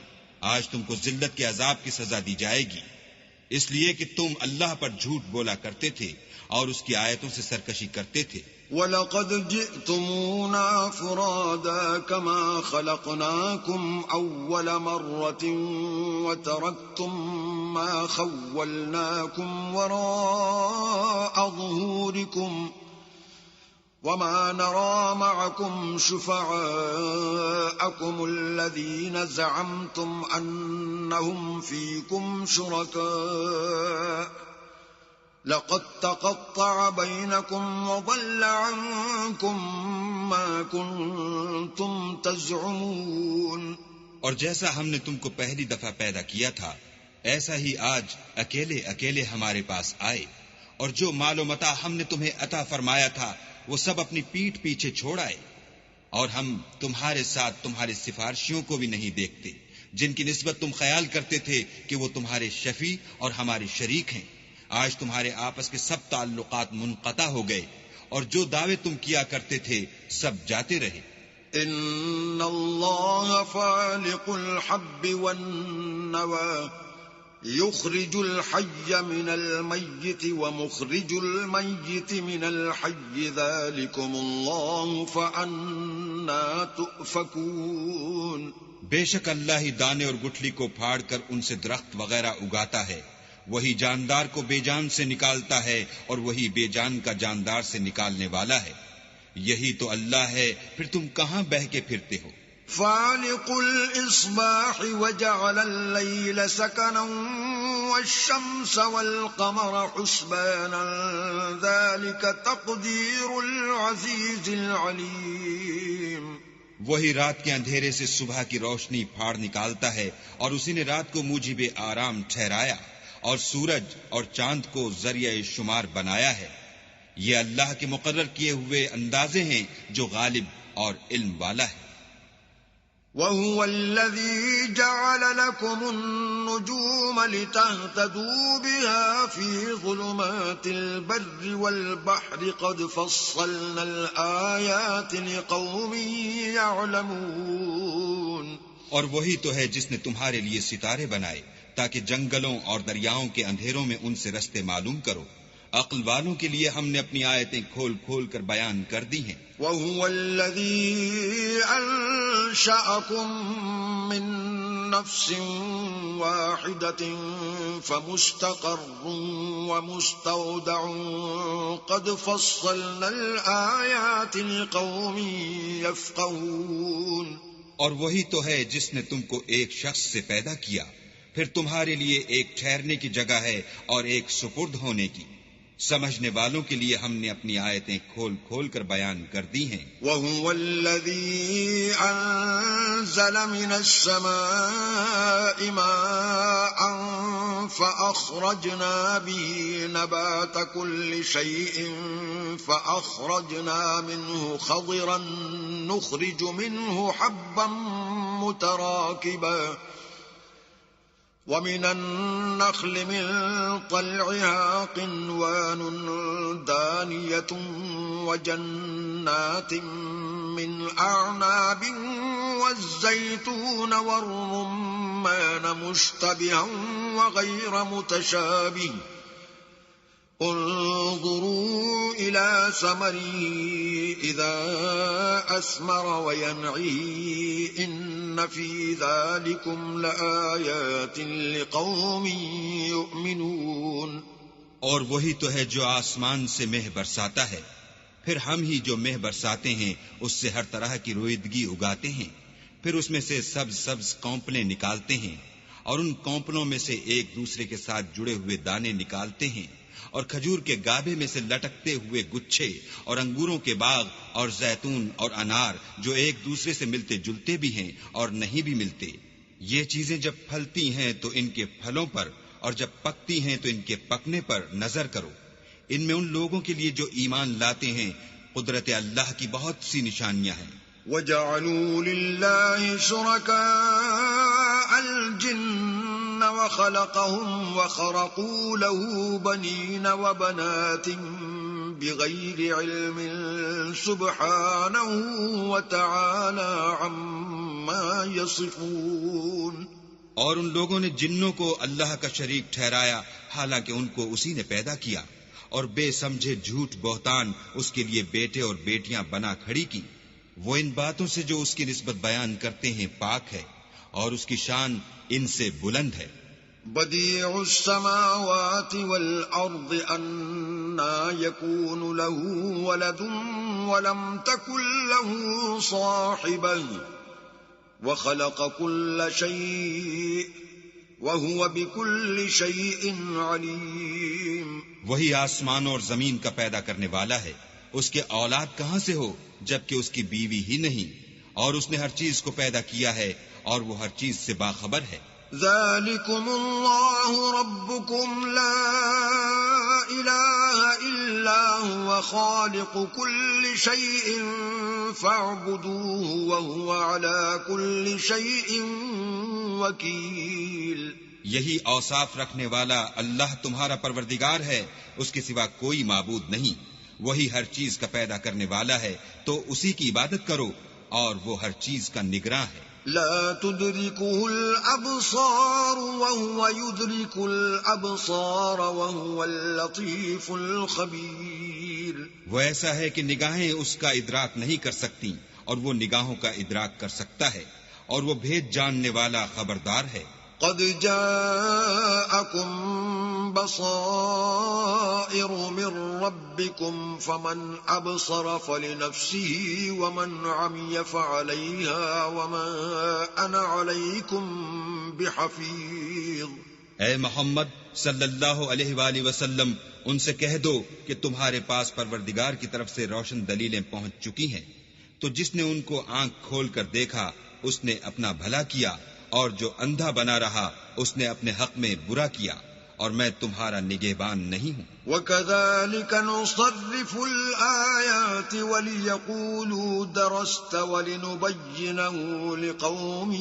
آج تم کو ذلت کے عذاب کی سزا دی جائے گی، اس لیے کہ تم اللہ پر جھوٹ بولا کرتے تھے اور اس کی آیتوں سے سرکشی کرتے تھے۔ وَلَقَدْ جِئْتُمُونَا فُرَادَىٰ كَمَا خَلَقْنَاكُمْ أَوَّلَ مَرَّةٍ وَتَرَكْتُم مَّا خَوَّلْنَاكُمْ وَرَاءَ ظُهُورِكُمْ وَمَا نَرَىٰ مَعَكُمْ شُفَعَاءَكُمُ الَّذِينَ زَعَمْتُمْ أَنَّهُمْ فِيكُمْ شُرَكَاءُ لَقَدْ تَقَطَّعَ بَيْنَكُمْ وَضَلَّ عَنكُمْ مَا كُنتُمْ تَزْعُمُونَ۔ اور جیسا ہم نے تم کو پہلی دفعہ پیدا کیا تھا ایسا ہی آج اکیلے اکیلے ہمارے پاس آئے، اور جو مال و متاع ہم نے تمہیں عطا فرمایا تھا وہ سب اپنی پیٹھ پیچھے چھوڑ آئے، اور ہم تمہارے ساتھ تمہارے سفارشیوں کو بھی نہیں دیکھتے جن کی نسبت تم خیال کرتے تھے کہ وہ تمہارے شفیع اور ہمارے شریک ہیں۔ آج تمہارے آپس کے سب تعلقات منقطع ہو گئے، اور جو دعوے تم کیا کرتے تھے سب جاتے رہے۔ ان اللہ فالق الحب والنوى يخرج الحي من الميت ومخرج الميت من الحي ذلكم الله فأنا تؤفكون۔ بے شک اللہ ہی دانے اور گٹھلی کو پھاڑ کر ان سے درخت وغیرہ اگاتا ہے، وہی جاندار کو بے جان سے نکالتا ہے اور وہی بے جان کا جاندار سے نکالنے والا ہے، یہی تو اللہ ہے، پھر تم کہاں بہہ کے پھرتے ہو؟ فالق الإصباح وجعل الليل سكنا والشمس والقمر حسبانا ذلك تقدير العزيز العليم۔ وہی رات کے اندھیرے سے صبح کی روشنی پھاڑ نکالتا ہے، اور اسی نے رات کو موجب آرام ٹھہرایا، اور سورج اور چاند کو ذریعہ شمار بنایا ہے۔ یہ اللہ کے مقرر کیے ہوئے اندازے ہیں جو غالب اور علم والا ہے۔ وهو الذي جعل لكم النجوم لتهتدوا بها في ظلمات البر والبحر قد فصلنا الآيات لقوم يعلمون. اور وہی تو ہے جس نے تمہارے لیے ستارے بنائے تاکہ جنگلوں اور دریاؤں کے اندھیروں میں ان سے رستے معلوم کرو. عقل والوں کے لیے ہم نے اپنی آیتیں کھول کھول کر بیان کر دی ہیں. وَهُوَ الَّذِي أَنشَأَكُم مِّن نَّفْسٍ وَاحِدَةٍ فَمُسْتَقَرٌّ وَمُسْتَوْدَعٌ قَدْ فَصَّلْنَا الْآيَاتِ لِقَوْمٍ يَفْقَهُونَ. اور وہی تو ہے جس نے تم کو ایک شخص سے پیدا کیا، پھر تمہارے لیے ایک ٹھہرنے کی جگہ ہے اور ایک سپرد ہونے کی. سمجھنے والوں کے لیے ہم نے اپنی آیتیں کھول کھول کر بیان کر دی ہیں. وَهُوَ الَّذِي أَنزَلَ مِنَ السَّمَاءِ مَاءً فَأَخْرَجْنَا بِهِ نَبَاتَ كُلِّ شَيْءٍ فَأَخْرَجْنَا مِنْهُ خَضِرًا نُخْرِجُ مِنْهُ حَبًّا مُتَرَاكِبًا وَمِنَ النَّخْلِ مِن طَلْعِهَا قِنْوَانٌ دَانِيَةٌ وَجَنَّاتٍ مِّنْ أَعْنَابٍ وَالزَّيْتُونَ وَالرُّمَّانَ مُشْتَبِهًا وَغَيْرَ مُتَشَابِهٍ انظروا إلى ثمره إذا أثمر وينعي إن في ذلكم لآيات لقوم يؤمنون. اور وہی تو ہے جو آسمان سے مہ برساتا ہے، پھر ہم ہی جو مہ برساتے ہیں اس سے ہر طرح کی رویدگی اگاتے ہیں، پھر اس میں سے سبز سبز کونپلیں نکالتے ہیں اور ان کونپلوں میں سے ایک دوسرے کے ساتھ جڑے ہوئے دانے نکالتے ہیں، اور کھجور کے گابے میں سے لٹکتے ہوئے گچھے، اور انگوروں کے باغ اور زیتون اور انار جو ایک دوسرے سے ملتے جلتے بھی ہیں اور نہیں بھی ملتے. یہ چیزیں جب پھلتی ہیں تو ان کے پھلوں پر، اور جب پکتی ہیں تو ان کے پکنے پر نظر کرو. ان میں ان لوگوں کے لیے جو ایمان لاتے ہیں قدرت اللہ کی بہت سی نشانیاں ہیں. وَجَعَلُوا لِلَّهِ شُرَكَاءَ الْجِنَّ وَخَلَقَهُمْ وَخَرَقُوا لَهُ بَنِينَ وَبَنَاتٍ بِغَيْرِ عِلْمٍ سُبْحَانَهُ وَتَعَالَى عَمَّا يَصِفُونَ. اور ان لوگوں نے جنوں کو اللہ کا شریک ٹھہرایا حالانکہ ان کو اسی نے پیدا کیا، اور بے سمجھے جھوٹ بہتان اس کے لیے بیٹے اور بیٹیاں بنا کھڑی کی. وہ ان باتوں سے جو اس کی نسبت بیان کرتے ہیں پاک ہے، اور اس کی شان ان سے بلند ہے. بدیع السماوات والارض انا يكون له ولد ولم تكن له صاحبة وخلق كل شيء وهو بكل شيء عليم. وہی آسمان اور زمین کا پیدا کرنے والا ہے، اس کے اولاد کہاں سے ہو جبکہ اس کی بیوی ہی نہیں، اور اس نے ہر چیز کو پیدا کیا ہے اور وہ ہر چیز سے باخبر ہے. ذَلِكُمُ اللَّهُ رَبُّكُمْ لَا إِلَٰهَ إِلَّا هُوَ خَالِقُ كُلِّ شَيْءٍ فَاعْبُدُوهُ وَهُوَ عَلَى كُلِّ شَيْءٍ وَكِيلٌ. یہی اوصاف رکھنے والا اللہ تمہارا پروردگار ہے، اس کے سوا کوئی معبود نہیں. وہی ہر چیز کا پیدا کرنے والا ہے تو اسی کی عبادت کرو، اور وہ ہر چیز کا نگراں ہے. لا تدركه الأبصار وهو يدرك الأبصار وهو اللطيف الخبير. وہ ایسا ہے کہ نگاہیں اس کا ادراک نہیں کر سکتی اور وہ نگاہوں کا ادراک کر سکتا ہے، اور وہ بھید جاننے والا خبردار ہے. قد جاءكم بصائر من ربكم فمن أبصر فلنفسه ومن عمي فعليها وما أنا عليكم بحفيظ. اے محمد صلی اللہ علیہ وآلہ وسلم ان سے کہہ دو کہ تمہارے پاس پروردگار کی طرف سے روشن دلیلیں پہنچ چکی ہیں، تو جس نے ان کو آنکھ کھول کر دیکھا اس نے اپنا بھلا کیا، اور جو اندھا بنا رہا اس نے اپنے حق میں برا کیا، اور میں تمہارا نگہبان نہیں ہوں۔ وَكَذَلِكَ نُصَرِّفُ الْآيَاتِ وَلِيَقُولُوا دَرَسْتَ وَلِنُبَيِّنَهُ لِقَوْمٍ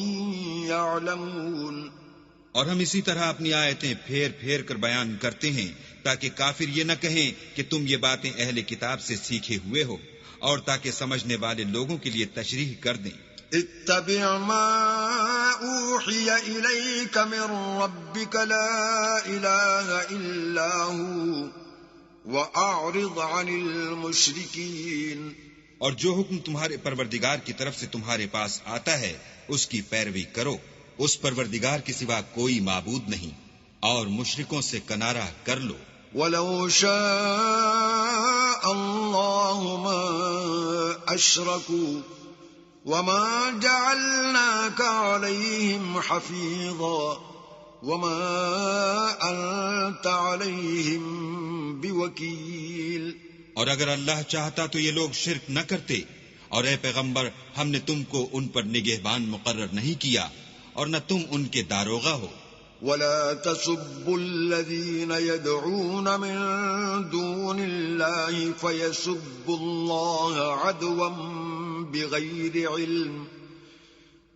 يَعْلَمُونَ، اور ہم اسی طرح اپنی آیتیں پھیر پھیر کر بیان کرتے ہیں تاکہ کافر یہ نہ کہیں کہ تم یہ باتیں اہل کتاب سے سیکھے ہوئے ہو، اور تاکہ سمجھنے والے لوگوں کے لیے تشریح کر دیں۔ اتبع ما اوحی الیک من ربک لا الہ الا ہو واعرض عن المشرکین، اور جو حکم تمہارے پروردگار کی طرف سے تمہارے پاس آتا ہے اس کی پیروی کرو، اس پروردگار کے سوا کوئی معبود نہیں، اور مشرکوں سے کنارہ کر لو۔ وَلَوْ شَاءَ اللَّهُ مَا أَشْرَكُوا وَمَا جَعَلْنَاكَ عَلَيْهِمْ حَفِيظًا وَمَا أَنْتَ عَلَيْهِمْ بِوَكِيلٍ۔ اور اگر اللہ چاہتا تو یہ لوگ شرک نہ کرتے، اور اے پیغمبر ہم نے تم کو ان پر نگہبان مقرر نہیں کیا، اور نہ تم ان کے داروغہ ہو۔ وَلَا تَسُبُّوا الَّذِينَ يَدْعُونَ مِن دُونِ اللَّهِ فَيَسُبُّوا اللَّهَ عَدْوًا بِغَيْرِ عِلْمٍ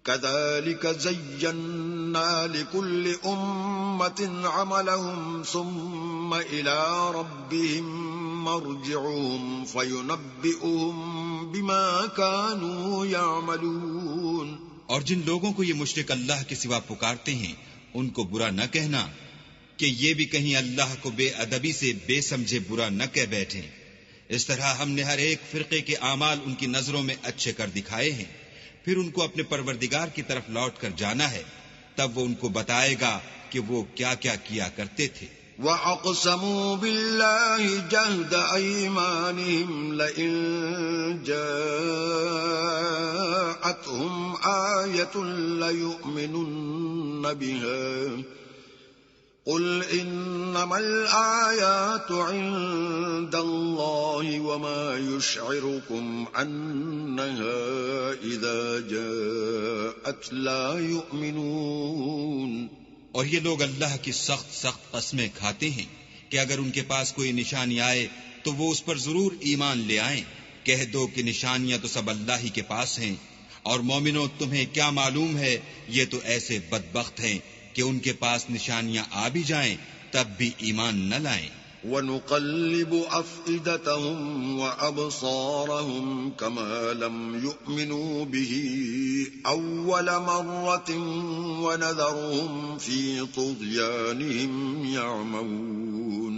كَذَلِكَ زَيَّنَّا لِكُلِّ أُمَّةٍ عَمَلَهُمْ ثُمَّ إِلَى رَبِّهِمْ مَرْجِعُهُمْ فَيُنَبِّئُهُم بِمَا كَانُوا يَعْمَلُونَ۔ اور جن لوگوں کو یہ مشرک اللہ کے سوا پکارتے ہیں ان کو برا نہ کہنا کہ یہ بھی کہیں اللہ کو بے ادبی سے بے سمجھے برا نہ کہہ بیٹھیں۔ اس طرح ہم نے ہر ایک فرقے کے اعمال ان کی نظروں میں اچھے کر دکھائے ہیں، پھر ان کو اپنے پروردگار کی طرف لوٹ کر جانا ہے، تب وہ ان کو بتائے گا کہ وہ کیا کیا کیا کرتے تھے۔ وَأَقْسَمُوا بِاللَّهِ جَهْدَ أَيْمَانِهِمْ لَئِن جَاءَتْهُمْ آيَةٌ لَيُؤْمِنُنَّ بِهَا قُلْ إِنَّمَا الْآيَاتُ عِندَ اللَّهِ وَمَا يُشْعِرُكُمْ أَنَّهَا إِذَا جَاءَتْ لَا يُؤْمِنُونَ۔ اور یہ لوگ اللہ کی سخت سخت قسمیں کھاتے ہیں کہ اگر ان کے پاس کوئی نشانی آئے تو وہ اس پر ضرور ایمان لے آئیں۔ کہہ دو کہ نشانیاں تو سب اللہ ہی کے پاس ہیں، اور مومنوں تمہیں کیا معلوم ہے یہ تو ایسے بدبخت ہیں کہ ان کے پاس نشانیاں آ بھی جائیں تب بھی ایمان نہ لائیں۔ وَنُقَلِّبُ أَفْئِدَتَهُمْ وَأَبْصَارَهُمْ كَمَا لَمْ يُؤْمِنُوا بِهِ أَوَّلَ مَرَّةٍ وَنَذَرُهُمْ فِي طُغْيَانِهِمْ يَعْمَهُونَ۔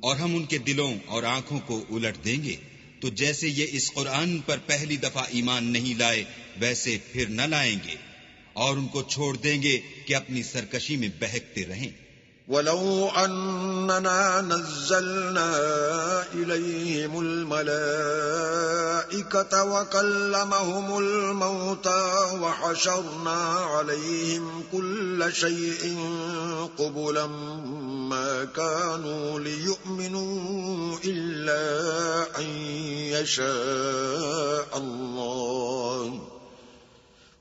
اور ہم ان کے دلوں اور آنکھوں کو الٹ دیں گے تو جیسے یہ اس قرآن پر پہلی دفعہ ایمان نہیں لائے ویسے پھر نہ لائیں گے، اور ان کو چھوڑ دیں گے کہ اپنی سرکشی میں بہکتے رہیں۔ وَلَوْ أَنَّنَا نَزَّلْنَا إِلَيْهِمُ الْمَلَائِكَةَ وَكَلَّمَهُمُ الْمَوْتَى وَحَشَرْنَا عَلَيْهِمْ كُلَّ شَيْءٍ قُبُلًا مَا كَانُوا لِيُؤْمِنُوا إِلَّا أَن يَشَاءَ اللَّهُ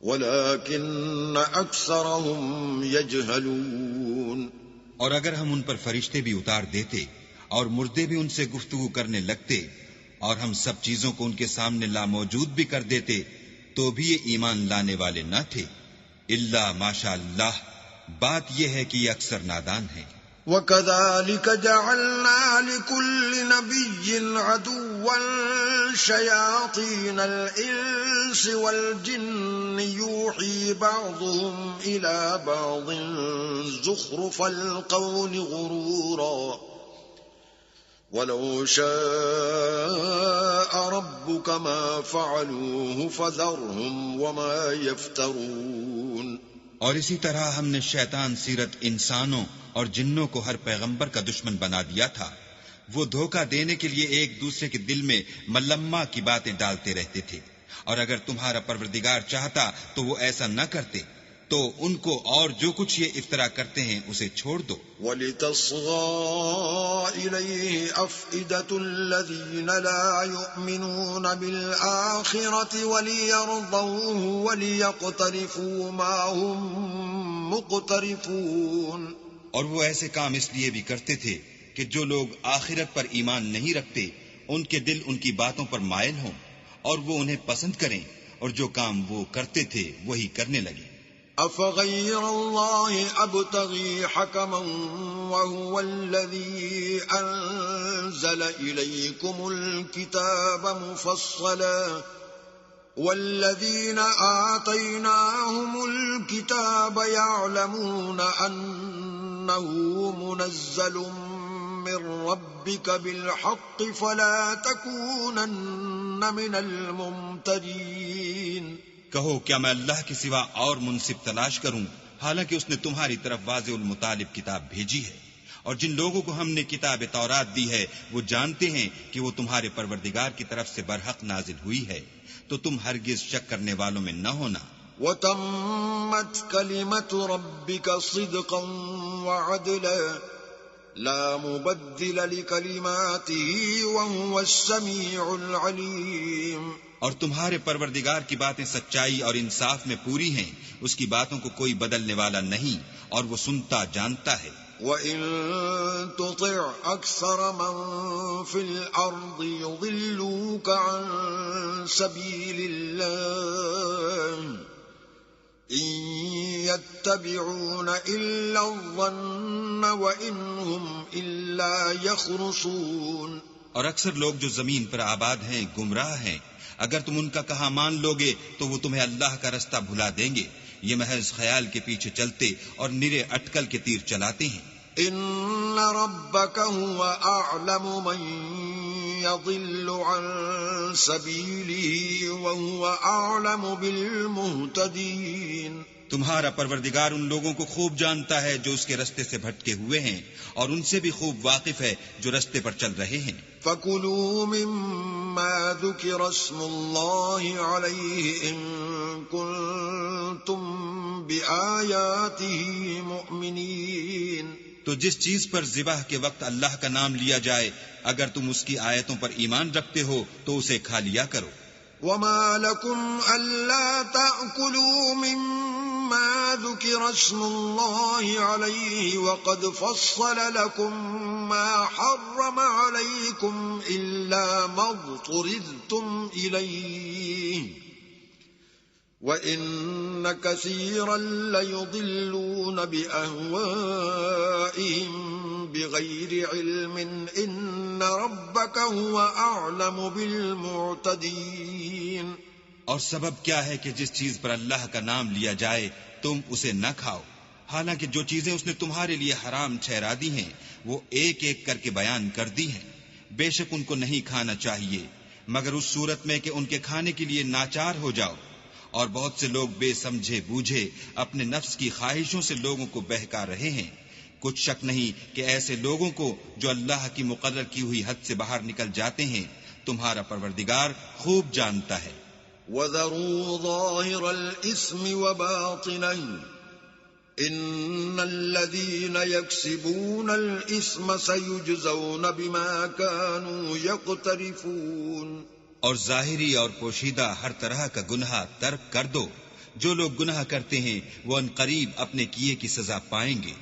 وَلَكِنَّ أَكْثَرَهُمْ يَجْهَلُونَ۔ اور اگر ہم ان پر فرشتے بھی اتار دیتے اور مردے بھی ان سے گفتگو کرنے لگتے اور ہم سب چیزوں کو ان کے سامنے لاموجود بھی کر دیتے تو بھی یہ ایمان لانے والے نہ تھے، الا ماشاء اللہ، بات یہ ہے کہ یہ اکثر نادان ہیں۔ وَكَذَلِكَ جَعَلْنَا لِكُلِّ نَبِيٍّ عَدُوًّا شَيَاطِينَ الْإِنسِ وَالْجِنِّ يُوحِي بَعْضُهُمْ إِلَى بَعْضٍ زُخْرُفَ الْقَوْلِ غُرُورًا وَلَوْ شَاءَ رَبُّكَ مَا فَعَلُوهُ فَذَرْهُمْ وَمَا يَفْتَرُونَ۔ اور اسی طرح ہم نے شیطان سیرت انسانوں اور جنوں کو ہر پیغمبر کا دشمن بنا دیا تھا، وہ دھوکہ دینے کے لیے ایک دوسرے کے دل میں ملمہ کی باتیں ڈالتے رہتے تھے، اور اگر تمہارا پروردگار چاہتا تو وہ ایسا نہ کرتے، تو ان کو اور جو کچھ یہ افطرا کرتے ہیں اسے چھوڑ دو۔ وَلِتَصْغَىٰ إِلَيْهِ أَفْئِدَةُ الَّذِينَ لَا يُؤْمِنُونَ بِالْآخِرَةِ وَلِيَرْضَوْهُ وَلِيَقْتَرِفُوا مَا هُم مُّقْتَرِفُونَ۔ اور وہ ایسے کام اس لیے بھی کرتے تھے کہ جو لوگ آخرت پر ایمان نہیں رکھتے ان کے دل ان کی باتوں پر مائل ہوں اور وہ انہیں پسند کریں، اور جو کام وہ کرتے تھے وہی کرنے لگے۔ أفغير الله أبتغي حكما وهو الذي أنزل إليكم الكتاب مفصلا والذين آتيناهم الكتاب يعلمون أنه منزل من ربك بالحق فلا تكونن من الممترين۔ کہو کیا میں اللہ کے سوا اور منصف تلاش کروں، حالانکہ اس نے تمہاری طرف واضح المطالب کتاب بھیجی ہے، اور جن لوگوں کو ہم نے کتاب تورات دی ہے وہ جانتے ہیں کہ وہ تمہارے پروردگار کی طرف سے برحق نازل ہوئی ہے، تو تم ہرگز شک کرنے والوں میں نہ ہونا۔ وَتَمَّتْ كَلِمَةُ رَبِّكَ صِدْقًا وَعَدْلًا لَا مُبَدِّلَ لِكَلِمَاتِهِ وَهُوَ السَّمِيعُ الْعَلِيمُ۔ اور تمہارے پروردگار کی باتیں سچائی اور انصاف میں پوری ہیں، اس کی باتوں کو کوئی بدلنے والا نہیں، اور وہ سنتا جانتا ہے۔ وَإِن تُطِعْ أَكْثَرَ مَن فِي الْأَرْضِ يُضِلُّوكَ عَن سَبِيلِ اللَّهِ إِن يَتَّبِعُونَ إِلَّا الظَّنَّ وَإِنْ هُمْ إِلَّا يَخْرُصُونَ۔ اور اکثر لوگ جو زمین پر آباد ہیں گمراہ ہیں، اگر تم ان کا کہا مان لوگے تو وہ تمہیں اللہ کا رستہ بھلا دیں گے، یہ محض خیال کے پیچھے چلتے اور نرے اٹکل کے تیر چلاتے ہیں۔ ان ربک هو اعلم من يضل عن سبیلہ وهو اعلم بالمہتدین۔ تمہارا پروردگار ان لوگوں کو خوب جانتا ہے جو اس کے رستے سے بھٹکے ہوئے ہیں، اور ان سے بھی خوب واقف ہے جو رستے پر چل رہے ہیں۔ فَكُلُوا مِمَّا ذُكِرَ اسْمُ اللَّهِ عَلَيْهِ إِن كُنتُم بِآيَاتِهِ مُؤْمِنِينَ۔ تو جس چیز پر ذبح کے وقت اللہ کا نام لیا جائے، اگر تم اس کی آیتوں پر ایمان رکھتے ہو تو اسے کھا لیا کرو۔ وَمَا لَكُمْ أَلَّا تَأْكُلُوا مِمَّا ذُكِرَ اسْمُ اللَّهِ عَلَيْهِ وَقَدْ فَصَّلَ لَكُم مَّا حَرَّمَ عَلَيْكُمْ إِلَّا مَا اضْطُرِرْتُمْ إِلَيْهِ وَإِنَّ كَثِيرًا لَّيُضِلُّونَ بِأَهْوَائِهِم بِغَيْرِ عِلْمٍ إِنَّ رَبَّكَ هُوَ أَعْلَمُ بِالْمُعْتَدِينَ۔ اور سبب کیا ہے کہ جس چیز پر اللہ کا نام لیا جائے تم اسے نہ کھاؤ، حالانکہ جو چیزیں اس نے تمہارے لیے حرام ٹھہرا دی ہیں وہ ایک ایک کر کے بیان کر دی ہیں۔ بے شک ان کو نہیں کھانا چاہیے مگر اس صورت میں کہ ان کے کھانے کے لیے ناچار ہو جاؤ، اور بہت سے لوگ بے سمجھے بوجھے اپنے نفس کی خواہشوں سے لوگوں کو بہکا رہے ہیں۔ کچھ شک نہیں کہ ایسے لوگوں کو جو اللہ کی مقرر کی ہوئی حد سے باہر نکل جاتے ہیں تمہارا پروردگار خوب جانتا ہے۔ وَذَرُوا ظَاهِرَ الْإِثْمِ وَبَاطِنَهُ إِنَّ الَّذِينَ يَكْسِبُونَ الْإِثْمَ سَيُجْزَوْنَ بِمَا كَانُوا يَقْتَرِفُونَ۔ اور ظاہری اور پوشیدہ ہر طرح کا گناہ ترک کر دو، جو لوگ گناہ کرتے ہیں وہ ان قریب اپنے کیے کی سزا پائیں گے۔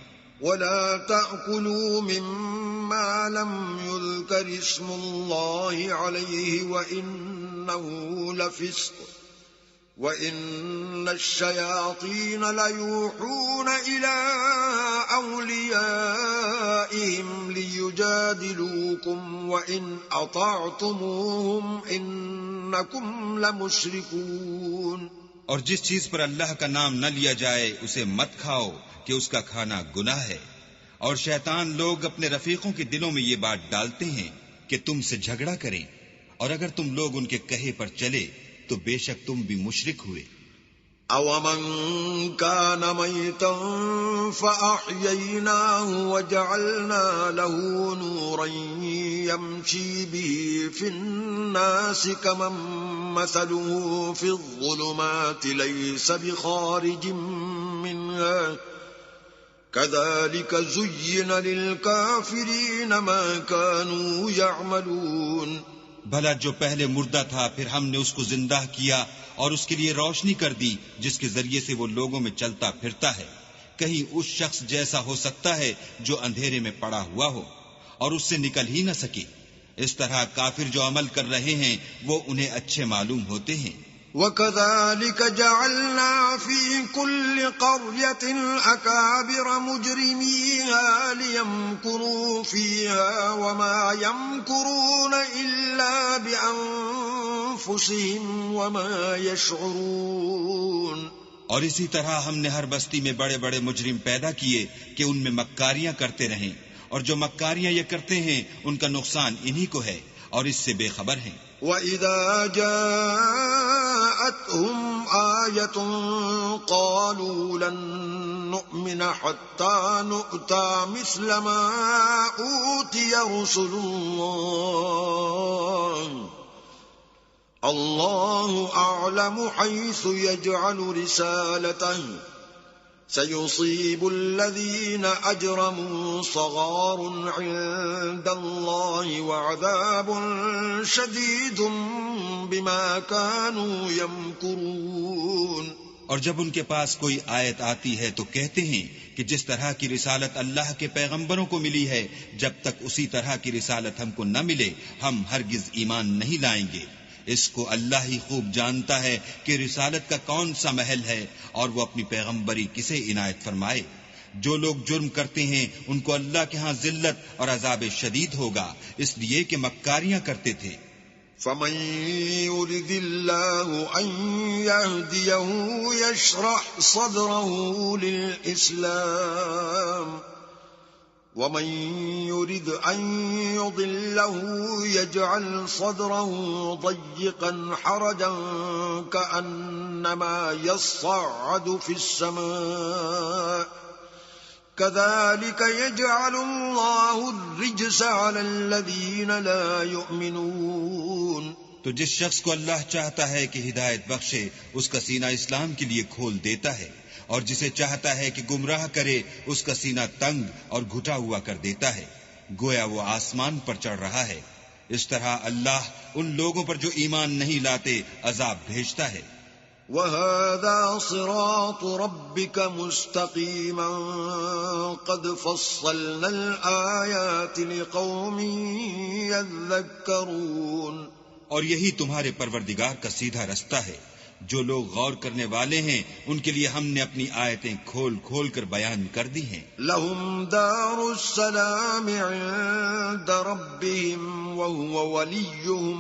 وَلَا تَأْكُلُوا مِمَّا لَمْ يُذْكَرِ اسْمُ اللَّهِ عَلَيْهِ وَإِنَّهُ لَفِسْقٌ وَإِنَّ الشَّيَاطِينَ لَيُوحُونَ إِلَىٰ أَوْلِيَائِهِمْ لِيُجَادِلُوكُمْ وَإِنْ أَطَعْتُمُوهُمْ إِنَّكُمْ لَمُشْرِكُونَ۔ اور جس چیز پر اللہ کا نام نہ لیا جائے اسے مت کھاؤ کہ اس کا کھانا گناہ ہے، اور شیطان لوگ اپنے رفیقوں کے دلوں میں یہ بات ڈالتے ہیں کہ تم سے جھگڑا کریں، اور اگر تم لوگ ان کے کہے پر چلے تو بے شک تم بھی مشرک ہوئے۔ أَوَمَنْ كَانَ مَيْتًا فَأَحْيَيْنَاهُ وَجَعَلْنَا لَهُ نُورًا يَمْشِي بِهِ فِي النَّاسِ كَمَنْ مَثَلُهُ فِي الظُّلُمَاتِ لَيْسَ بِخَارِجٍ مِّنْهَا كَذَلِكَ زُيِّنَ لِلْكَافِرِينَ مَا كَانُوا يَعْمَلُونَ۔ بھلا جو پہلے مردہ تھا پھر ہم نے اس کو زندہ کیا اور اس کے لیے روشنی کر دی جس کے ذریعے سے وہ لوگوں میں چلتا پھرتا ہے، کہیں اس شخص جیسا ہو سکتا ہے جو اندھیرے میں پڑا ہوا ہو اور اس سے نکل ہی نہ سکے. اس طرح کافر جو عمل کر رہے ہیں وہ انہیں اچھے معلوم ہوتے ہیں. وَكَذَلِكَ جَعَلْنَا فِي كُلِّ قَرْيَةٍ أَكَابِرَ مُجْرِمِيهَا لِيَمْكُرُوا فِيهَا وَمَا يَمْكُرُونَ إِلَّا بِأَنفُسِهِمْ وَمَا يَشْعُرُونَ. اور اسی طرح ہم نے ہر بستی میں بڑے بڑے مجرم پیدا کیے کہ ان میں مکاریاں کرتے رہیں، اور جو مکاریاں یہ کرتے ہیں ان کا نقصان انہی کو ہے اور اس سے بے خبر ہیں. وَإِذَا جَاءَتْهُمْ آيَةٌ قَالُوا لَن نُّؤْمِنَ حَتَّى نُؤْتَىٰ مِثْلَ مَا أُوتِيَ رُسُلُ اللَّهُ أَعْلَمُ حَيْثُ يَجْعَلُ رِسَالَتَهُ سَيُصِيبُ الَّذِينَ أَجْرَمُوا صَغَارٌ عِندَ اللَّهِ وَعَذَابٌ شَدِيدٌ بِمَا كَانُوا يَمْكُرُونَ. اور جب ان کے پاس کوئی آیت آتی ہے تو کہتے ہیں کہ جس طرح کی رسالت اللہ کے پیغمبروں کو ملی ہے، جب تک اسی طرح کی رسالت ہم کو نہ ملے ہم ہرگز ایمان نہیں لائیں گے. اس کو اللہ ہی خوب جانتا ہے کہ رسالت کا کون سا محل ہے اور وہ اپنی پیغمبری کسے عنایت فرمائے. جو لوگ جرم کرتے ہیں ان کو اللہ کے ہاں ذلت اور عذاب شدید ہوگا، اس لیے کہ مکاریاں کرتے تھے. فَمَن يُرِدِ اللَّهُ أَن يَهْدِيَهُ يَشْرَحْ صَدْرَهُ لِلْإِسْلَامِ وَمَن يُرِدْ أَن يُضِلَّهُ يَجْعَلْ صَدْرَهُ ضَيِّقًا حَرَجًا كَأَنَّمَا يَصَّعَّدُ فِي السَّمَاءِ كَذَلِكَ يَجْعَلُ اللَّهُ الرِّجْسَ عَلَى الَّذِينَ لَا يُؤْمِنُونَ. تو جس شخص کو اللہ چاہتا ہے کہ ہدایت بخشے اس کا سینہ اسلام کے لیے کھول دیتا ہے، اور جسے چاہتا ہے کہ گمراہ کرے اس کا سینہ تنگ اور گھٹا ہوا کر دیتا ہے، گویا وہ آسمان پر چڑھ رہا ہے. اس طرح اللہ ان لوگوں پر جو ایمان نہیں لاتے عذاب بھیجتا ہے. وَهَذَا صِرَاطُ رَبِّكَ مُسْتَقِيمًا قَدْ فَصَّلْنَا الْآيَاتِ لِقَوْمٍ يَذَّكَّرُونَ. اور یہی تمہارے پروردگار کا سیدھا رستہ ہے. جو لوگ غور کرنے والے ہیں ان کے لیے ہم نے اپنی آیتیں کھول کھول کر بیان کر دی ہیں. لَهُمْ دَارُ السَّلَامِ عِندَ رَبِّهِمْ وَهُوَ وَلِيُّهُمْ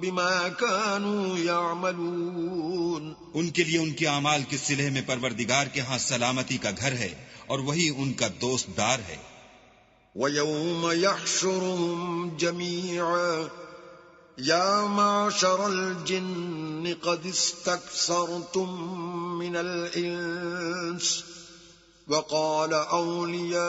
بِمَا كَانُوا يَعْمَلُونَ. ان کے لیے ان کے اعمال کے صلح میں پروردگار کے ہاں سلامتی کا گھر ہے اور وہی ان کا دوست دار ہے. وَيَوْمَ يَحْشُرُهُمْ جَمِيعًا يَا مَعْشَرَ الْجِنِّ قَدِ اسْتَكْثَرْتُم مِّنَ الْإِنسِ وَقَالَ أَوْلِيَاؤُهُم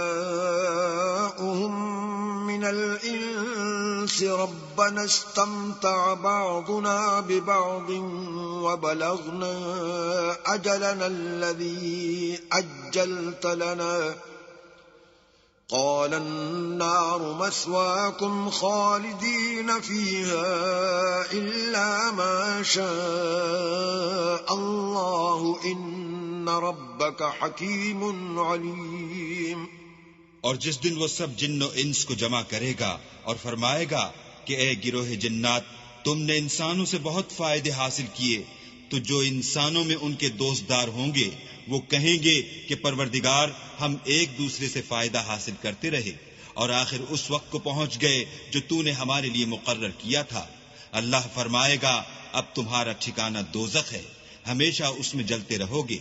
مِّنَ الْإِنسِ رَبَّنَا اسْتَمْتَعَ بَعْضُنَا بِبَعْضٍ وَبَلَغْنَا أَجَلَنَا الَّذِي أَجَّلْتَ لَنَا قَالَ النَّارُ مَثْوَاكُمْ خَالِدِينَ فِيهَا إِلَّا مَا شَاءَ اللَّهُ إِنَّ رَبَّكَ حَكِيمٌ عَلِيمٌ. اور جس دن وہ سب جن و انس کو جمع کرے گا اور فرمائے گا کہ اے گروہ جنات، تم نے انسانوں سے بہت فائدے حاصل کیے، تو جو انسانوں میں ان کے دوست دار ہوں گے وہ کہیں گے کہ پروردگار ہم ایک دوسرے سے فائدہ حاصل کرتے رہے اور آخر اس وقت کو پہنچ گئے جو تو نے ہمارے لیے مقرر کیا تھا. اللہ فرمائے گا اب تمہارا ٹھکانہ دوزخ ہے، ہمیشہ اس میں جلتے رہو گے،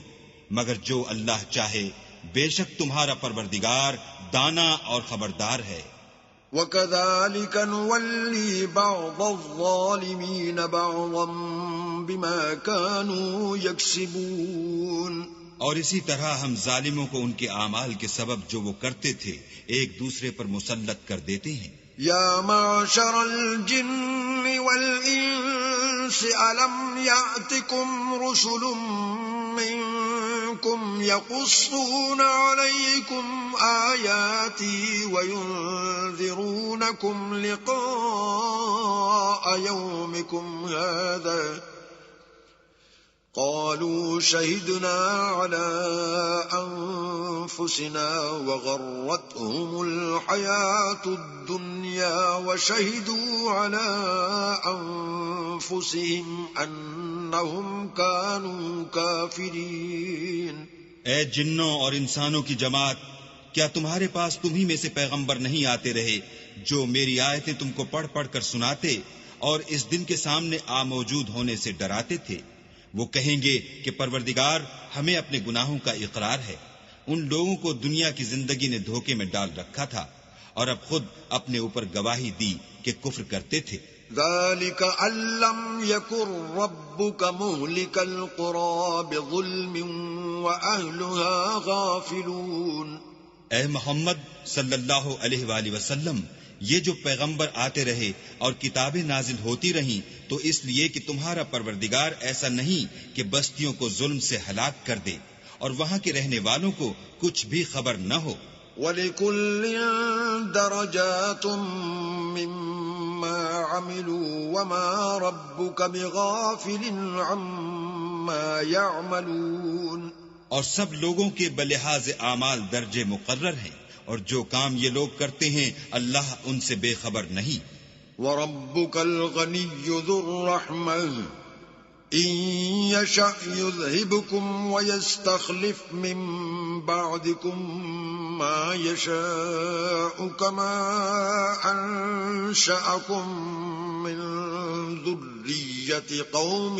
مگر جو اللہ چاہے، بے شک تمہارا پروردگار دانا اور خبردار ہے. وَكَذَلِكَ نُوَلِّي بَعْضَ الظَّالِمِينَ بَعْضًا بِمَا كَانُوا يَكْسِبُونَ. اور اسی طرح ہم ظالموں کو ان کے اعمال کے سبب جو وہ کرتے تھے ایک دوسرے پر مسلط کر دیتے ہیں. یا معشر الجن والانس الم یأتکم رسل منکم یقصون علیکم آیاتی وینذرونکم لقاء یومکم هذا قالوا شهدنا على أنفسنا وغرتهم الحياة الدنيا وشهدوا على أنفسهم أنهم كانوا كافرين. اے جنوں اور انسانوں کی جماعت، کیا تمہارے پاس تمہیں میں سے پیغمبر نہیں آتے رہے جو میری آیتیں تم کو پڑھ پڑھ کر سناتے اور اس دن کے سامنے موجود ہونے سے ڈراتے تھے؟ وہ کہیں گے کہ پروردگار ہمیں اپنے گناہوں کا اقرار ہے. ان لوگوں کو دنیا کی زندگی نے دھوکے میں ڈال رکھا تھا اور اب خود اپنے اوپر گواہی دی کہ کفر کرتے تھے. ذلك أن لم يكن ربك مهلك القرى بظلم وأهلها غافلون. اے محمد صلی اللہ علیہ وآلہ وسلم، یہ جو پیغمبر آتے رہے اور کتابیں نازل ہوتی رہیں تو اس لیے کہ تمہارا پروردگار ایسا نہیں کہ بستیوں کو ظلم سے ہلاک کر دے اور وہاں کے رہنے والوں کو کچھ بھی خبر نہ ہو. وَلِكُلٍّ دَرَجَاتٌ مِّمَّا عَمِلُوا وَمَا رَبُّكَ بِغَافِلٍ عَمَّا يَعْمَلُونَ. اور سب لوگوں کے بلحاظ اعمال درجے مقرر ہیں، اور جو کام یہ لوگ کرتے ہیں اللہ ان سے بے خبر نہیں. وَرَبُّكَ الْغَنِيُّ ذُو الرَّحْمَةِ إِن يَشَأْ يُذْهِبْكُمْ وَيَسْتَخْلِفْ مِن بَعْدِكُم مَّا يَشَاءُ كَمَا أَنشَأَكُم مِّن ذُرِّيَّةِ قَوْمٍ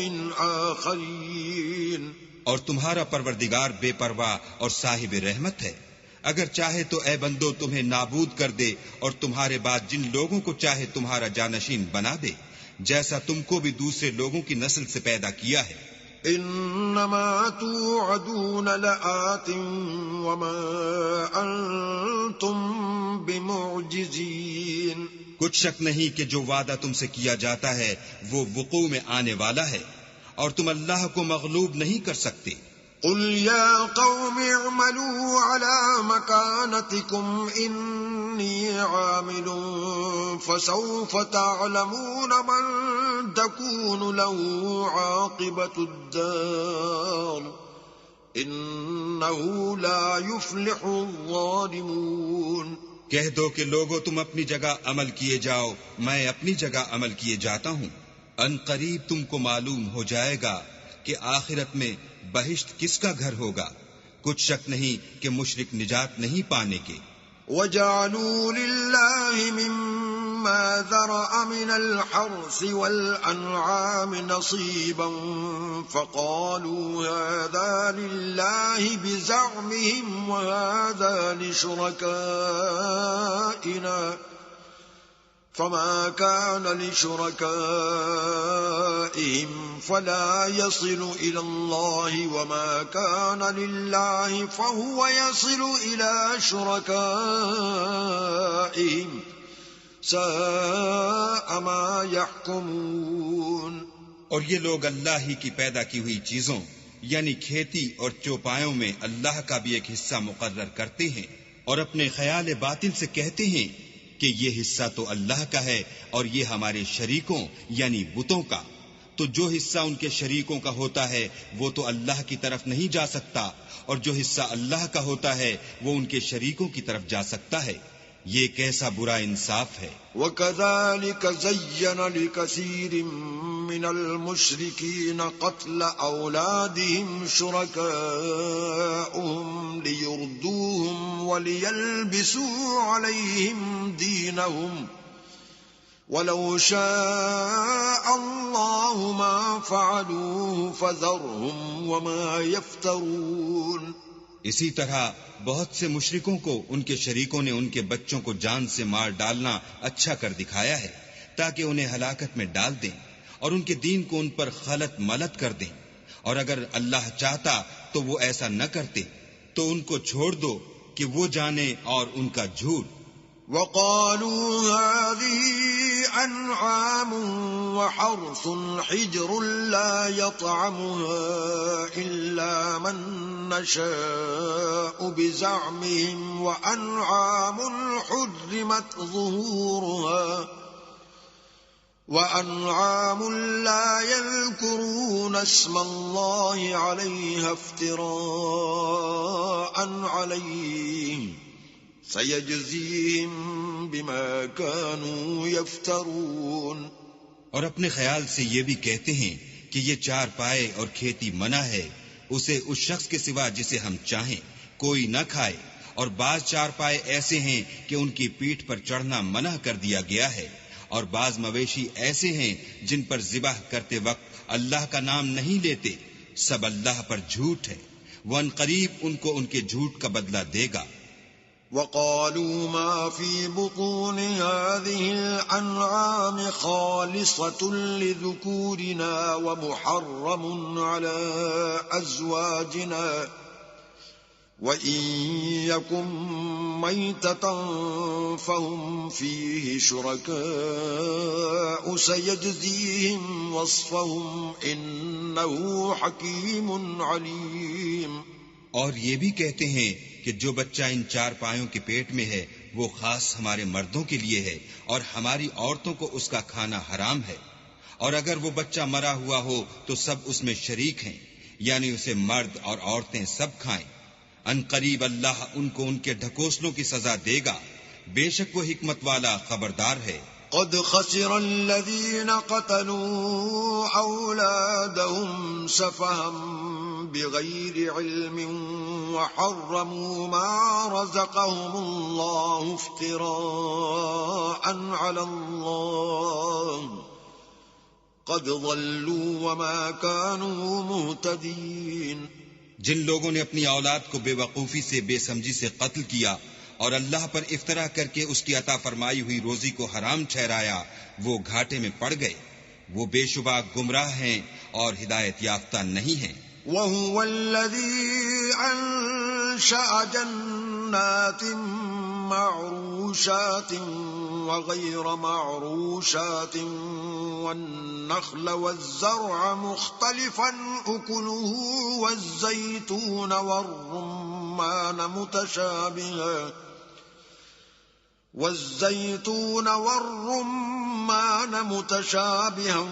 آخَرِينَ. اور تمہارا پروردگار بے پرواہ اور صاحب رحمت ہے. اگر چاہے تو اے بندو تمہیں نابود کر دے اور تمہارے بعد جن لوگوں کو چاہے تمہارا جانشین بنا دے، جیسا تم کو بھی دوسرے لوگوں کی نسل سے پیدا کیا ہے. انما توعدون لآت وما انتم بمعجزین. کچھ شک نہیں کہ جو وعدہ تم سے کیا جاتا ہے وہ وقوع میں آنے والا ہے اور تم اللہ کو مغلوب نہیں کر سکتے. قل يا قوم اعملوا على مكانتكم إني عامل فسوف تعلمون من تكون له عاقبة الدار إنه لا يفلح الظالمون. کہہ دو کہ لوگو تم اپنی جگہ عمل کیے جاؤ، میں اپنی جگہ عمل کیے جاتا ہوں. ان قریب تم کو معلوم ہو جائے گا کہ آخرت میں بہشت کس کا گھر ہوگا. کچھ شک نہیں کہ مشرک نجات نہیں پانے کے. وَجَعَلُوا لِلَّهِ مِمَّا ذَرَأَ مِنَ الْحَرْثِ وَالْأَنْعَامِ نَصِيبًا فَقَالُوا هَذَا لِلَّهِ بِزَعْمِهِمْ وَهَذَا لِشُرَكَائِنَا فما كان لشركائهم فلا يصل إلى الله وما كان لله فهو يصل إلى شركائهم ساء ما يحكمون. اور یہ لوگ اللہ ہی کی پیدا کی ہوئی چیزوں یعنی کھیتی اور چوپایوں میں اللہ کا بھی ایک حصہ مقرر کرتے ہیں اور اپنے خیال باطل سے کہتے ہیں کہ یہ حصہ تو اللہ کا ہے اور یہ ہمارے شریکوں یعنی بتوں کا. تو جو حصہ ان کے شریکوں کا ہوتا ہے وہ تو اللہ کی طرف نہیں جا سکتا، اور جو حصہ اللہ کا ہوتا ہے وہ ان کے شریکوں کی طرف جا سکتا ہے. یہ کیسا برا انصاف ہے. وَكَذَلِكَ زَيَّنَ لِكَثِيرٍ مِّنَ الْمُشْرِكِينَ قَتْلَ أَوْلَادِهِمْ شُرَكَاؤُهُمْ لِيُرْدُوهُمْ وَلِيَلْبِسُوا عَلَيْهِمْ دِينَهُمْ وَلَوْ شَاءَ اللَّهُ مَا فَعَلُوهُ فَذَرْهُمْ وَمَا يَفْتَرُونَ. اسی طرح بہت سے مشرکوں کو ان کے شریکوں نے ان کے بچوں کو جان سے مار ڈالنا اچھا کر دکھایا ہے تاکہ انہیں ہلاکت میں ڈال دیں اور ان کے دین کو ان پر خلط ملت کر دیں. اور اگر اللہ چاہتا تو وہ ایسا نہ کرتے. تو ان کو چھوڑ دو کہ وہ جانے اور ان کا جھوٹ. وَقَالُوا هَٰذِهِ أَنْعَامٌ وَحَرْثٌ حِجْرٌ لَّا يَطْعَمُهَا إِلَّا مَن نَّشَاءُ بِزَعْمِهِمْ وَأَنْعَامٌ حُرِّمَتْ وأنعام لا يذكرون اسم الله عليها افتراء عليه سيجزيهم بما كانوا يفترون. اور اپنے خیال سے یہ بھی کہتے ہیں کہ یہ چار پائے اور کھیتی منع ہے، اسے اس شخص کے سوا جسے ہم چاہیں کوئی نہ کھائے، اور بعض چار پائے ایسے ہیں کہ ان کی پیٹھ پر چڑھنا منع کر دیا گیا ہے، اور بعض مویشی ایسے ہیں جن پر ذبح کرتے وقت اللہ کا نام نہیں لیتے، سب اللہ پر جھوٹ ہے، وہ ان قریب ان کو ان کے جھوٹ کا بدلہ دے گا. وقالوا ما في بطون هذه الأنعام خالصة لذكورنا ومحرم على أزواجنا وإن يكن ميتة فهم فيه شركاء سيجزيهم وصفهم إنه حكيم عليم. اور یہ بھی کہتے ہیں کہ جو بچہ ان چار پایوں کے پیٹ میں ہے وہ خاص ہمارے مردوں کے لیے ہے، اور ہماری عورتوں کو اس کا کھانا حرام ہے، اور اگر وہ بچہ مرا ہوا ہو تو سب اس میں شریک ہیں، یعنی اسے مرد اور عورتیں سب کھائیں. ان قریب اللہ ان کو ان کے ڈھکوسلوں کی سزا دے گا، بے شک وہ حکمت والا خبردار ہے. قد خسر الذين قتلوا أولادهم سفها بغير علم وحرموا ما رزقهم الله افتراء على الله قد ضلوا وما كانوا مهتدين. جن لوگوں نے اپنی اولاد کو بے وقوفی سے بے سمجھی سے قتل کیا اور اللہ پر افطرا کر کے اس کی عطا فرمائی ہوئی روزی کو حرام ٹھہرایا، وہ گھاٹے میں پڑ گئے، وہ بے شبہ گمراہ ہیں اور ہدایت یافتہ نہیں ہیں. وَهُوَ الَّذِي أَنشَأَ جَنَّاتٍ مَّعْرُوشَاتٍ وَغَيْرَ مَعْرُوشَاتٍ وَالنَّخْلَ وَالزَّرْعَ مُخْتَلِفًا أُكُلُهُ وَالزَّيْتُونَ وَالرُّمَّانَ مُتَشَابِهًا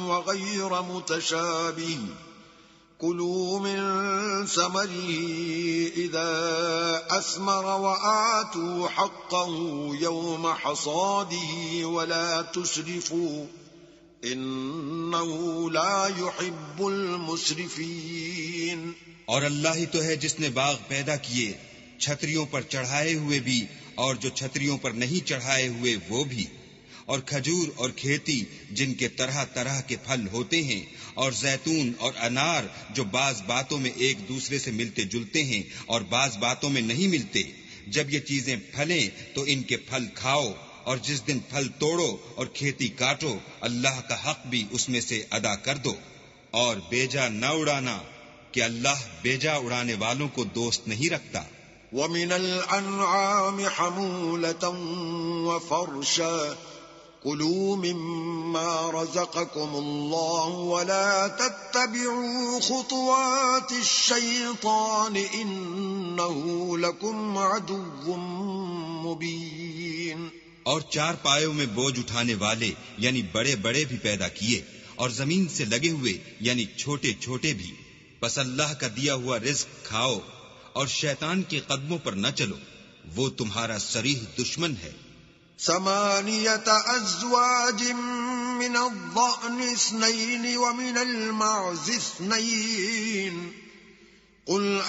وَغَيْرَ مُتَشَابِهٍ كُلُوا مِن ثَمَرِهِ إِذَا أَثْمَرَ وَآتُوا حَقَّهُ يَوْمَ حَصَادِهِ وَلَا تُسْرِفُوا إِنَّهُ لَا يُحِبُّ الْمُسْرِفِينَ. اور اللہ ہی تو ہے جس نے باغ پیدا کیے، چھتریوں پر چڑھائے ہوئے بھی اور جو چھتریوں پر نہیں چڑھائے ہوئے وہ بھی، اور کھجور اور کھیتی جن کے طرح طرح کے پھل ہوتے ہیں، اور زیتون اور انار جو بعض باتوں میں ایک دوسرے سے ملتے جلتے ہیں اور بعض باتوں میں نہیں ملتے. جب یہ چیزیں پھلیں تو ان کے پھل کھاؤ، اور جس دن پھل توڑو اور کھیتی کاٹو اللہ کا حق بھی اس میں سے ادا کر دو، اور بیجا نہ اڑانا کہ اللہ بیجا اڑانے والوں کو دوست نہیں رکھتا. وَمِنَ الْأَنْعَامِ حَمُولَةً وَفَرْشًا كُلُوا مِمَّا رَزَقَكُمُ اللَّهُ وَلَا تَتَّبِعُوا خُطُوَاتِ الشَّيْطَانِ إِنَّهُ لَكُمْ عَدُوٌّ مُبِينٌ. اور چار پایوں میں بوجھ اٹھانے والے یعنی بڑے بڑے بھی پیدا کیے، اور زمین سے لگے ہوئے یعنی چھوٹے چھوٹے بھی. بس اللہ کا دیا ہوا رزق کھاؤ اور شیطان کے قدموں پر نہ چلو، وہ تمہارا صریح دشمن ہے. 8 أزواج من الضأن 2 ومن المعز 2 قل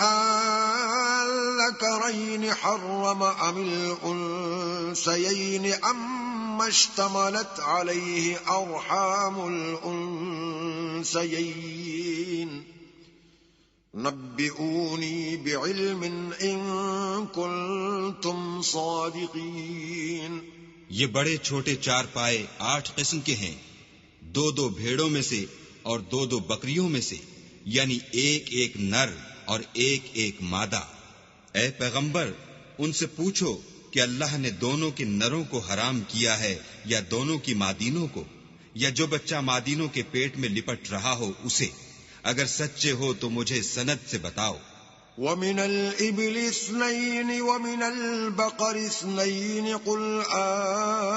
أذكرين حرم أم الأنثيين أما اشتملت عليه أرحام الأنثيين نبئوني بعلم إن كنتم صادقين. یہ بڑے چھوٹے چار پائے 8 قسم کے ہیں، 2 بھیڑوں میں سے اور 2 بکریوں میں سے، یعنی ایک نر اور ایک مادہ. اے پیغمبر ان سے پوچھو کہ اللہ نے دونوں کے نروں کو حرام کیا ہے یا دونوں کی مادینوں کو، یا جو بچہ مادینوں کے پیٹ میں لپٹ رہا ہو اسے. اگر سچے ہو تو مجھے سند سے بتاؤ. ومن الإبل 2 ومن البقر 2 قل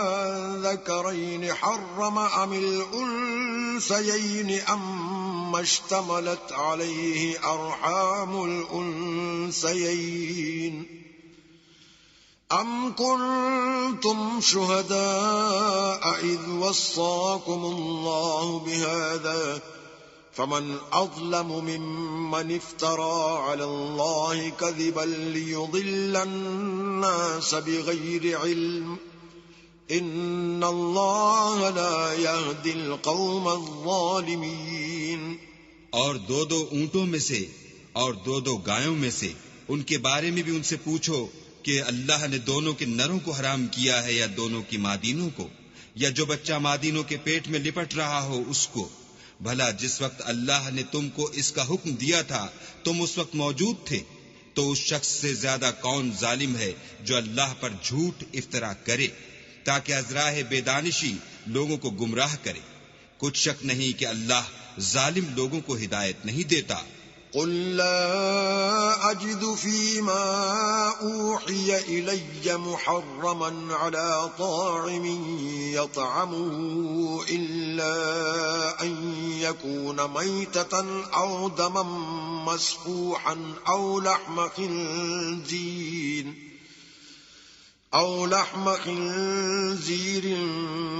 آذكرين حرم أم الأنثيين أم اشتملت عليه أرحام الأنثيين أم كنتم شهداء إذ وصاكم الله بهذا فمن أظلم ممن افترى على الله كذبا ليضل الناس بغير علم إن الله لا يهدي القوم الظالمين. اور 2 اونٹوں میں سے اور 2 گایوں میں سے ان کے بارے میں بھی ان سے پوچھو کہ اللہ نے دونوں کے نروں کو حرام کیا ہے یا دونوں کی مادینوں کو، یا جو بچہ مادینوں کے پیٹ میں لپٹ رہا ہو اس کو. بھلا جس وقت اللہ نے تم کو اس کا حکم دیا تھا تم اس وقت موجود تھے، تو اس شخص سے زیادہ کون ظالم ہے جو اللہ پر جھوٹ افترا کرے تاکہ از راہ بے دانشی لوگوں کو گمراہ کرے. کچھ شک نہیں کہ اللہ ظالم لوگوں کو ہدایت نہیں دیتا. قل لا أجد فيما أوحي إلي محرما على طاعم يطعمه إلا أن يكون ميتة أو دما مسفوحا أو لحم خنزير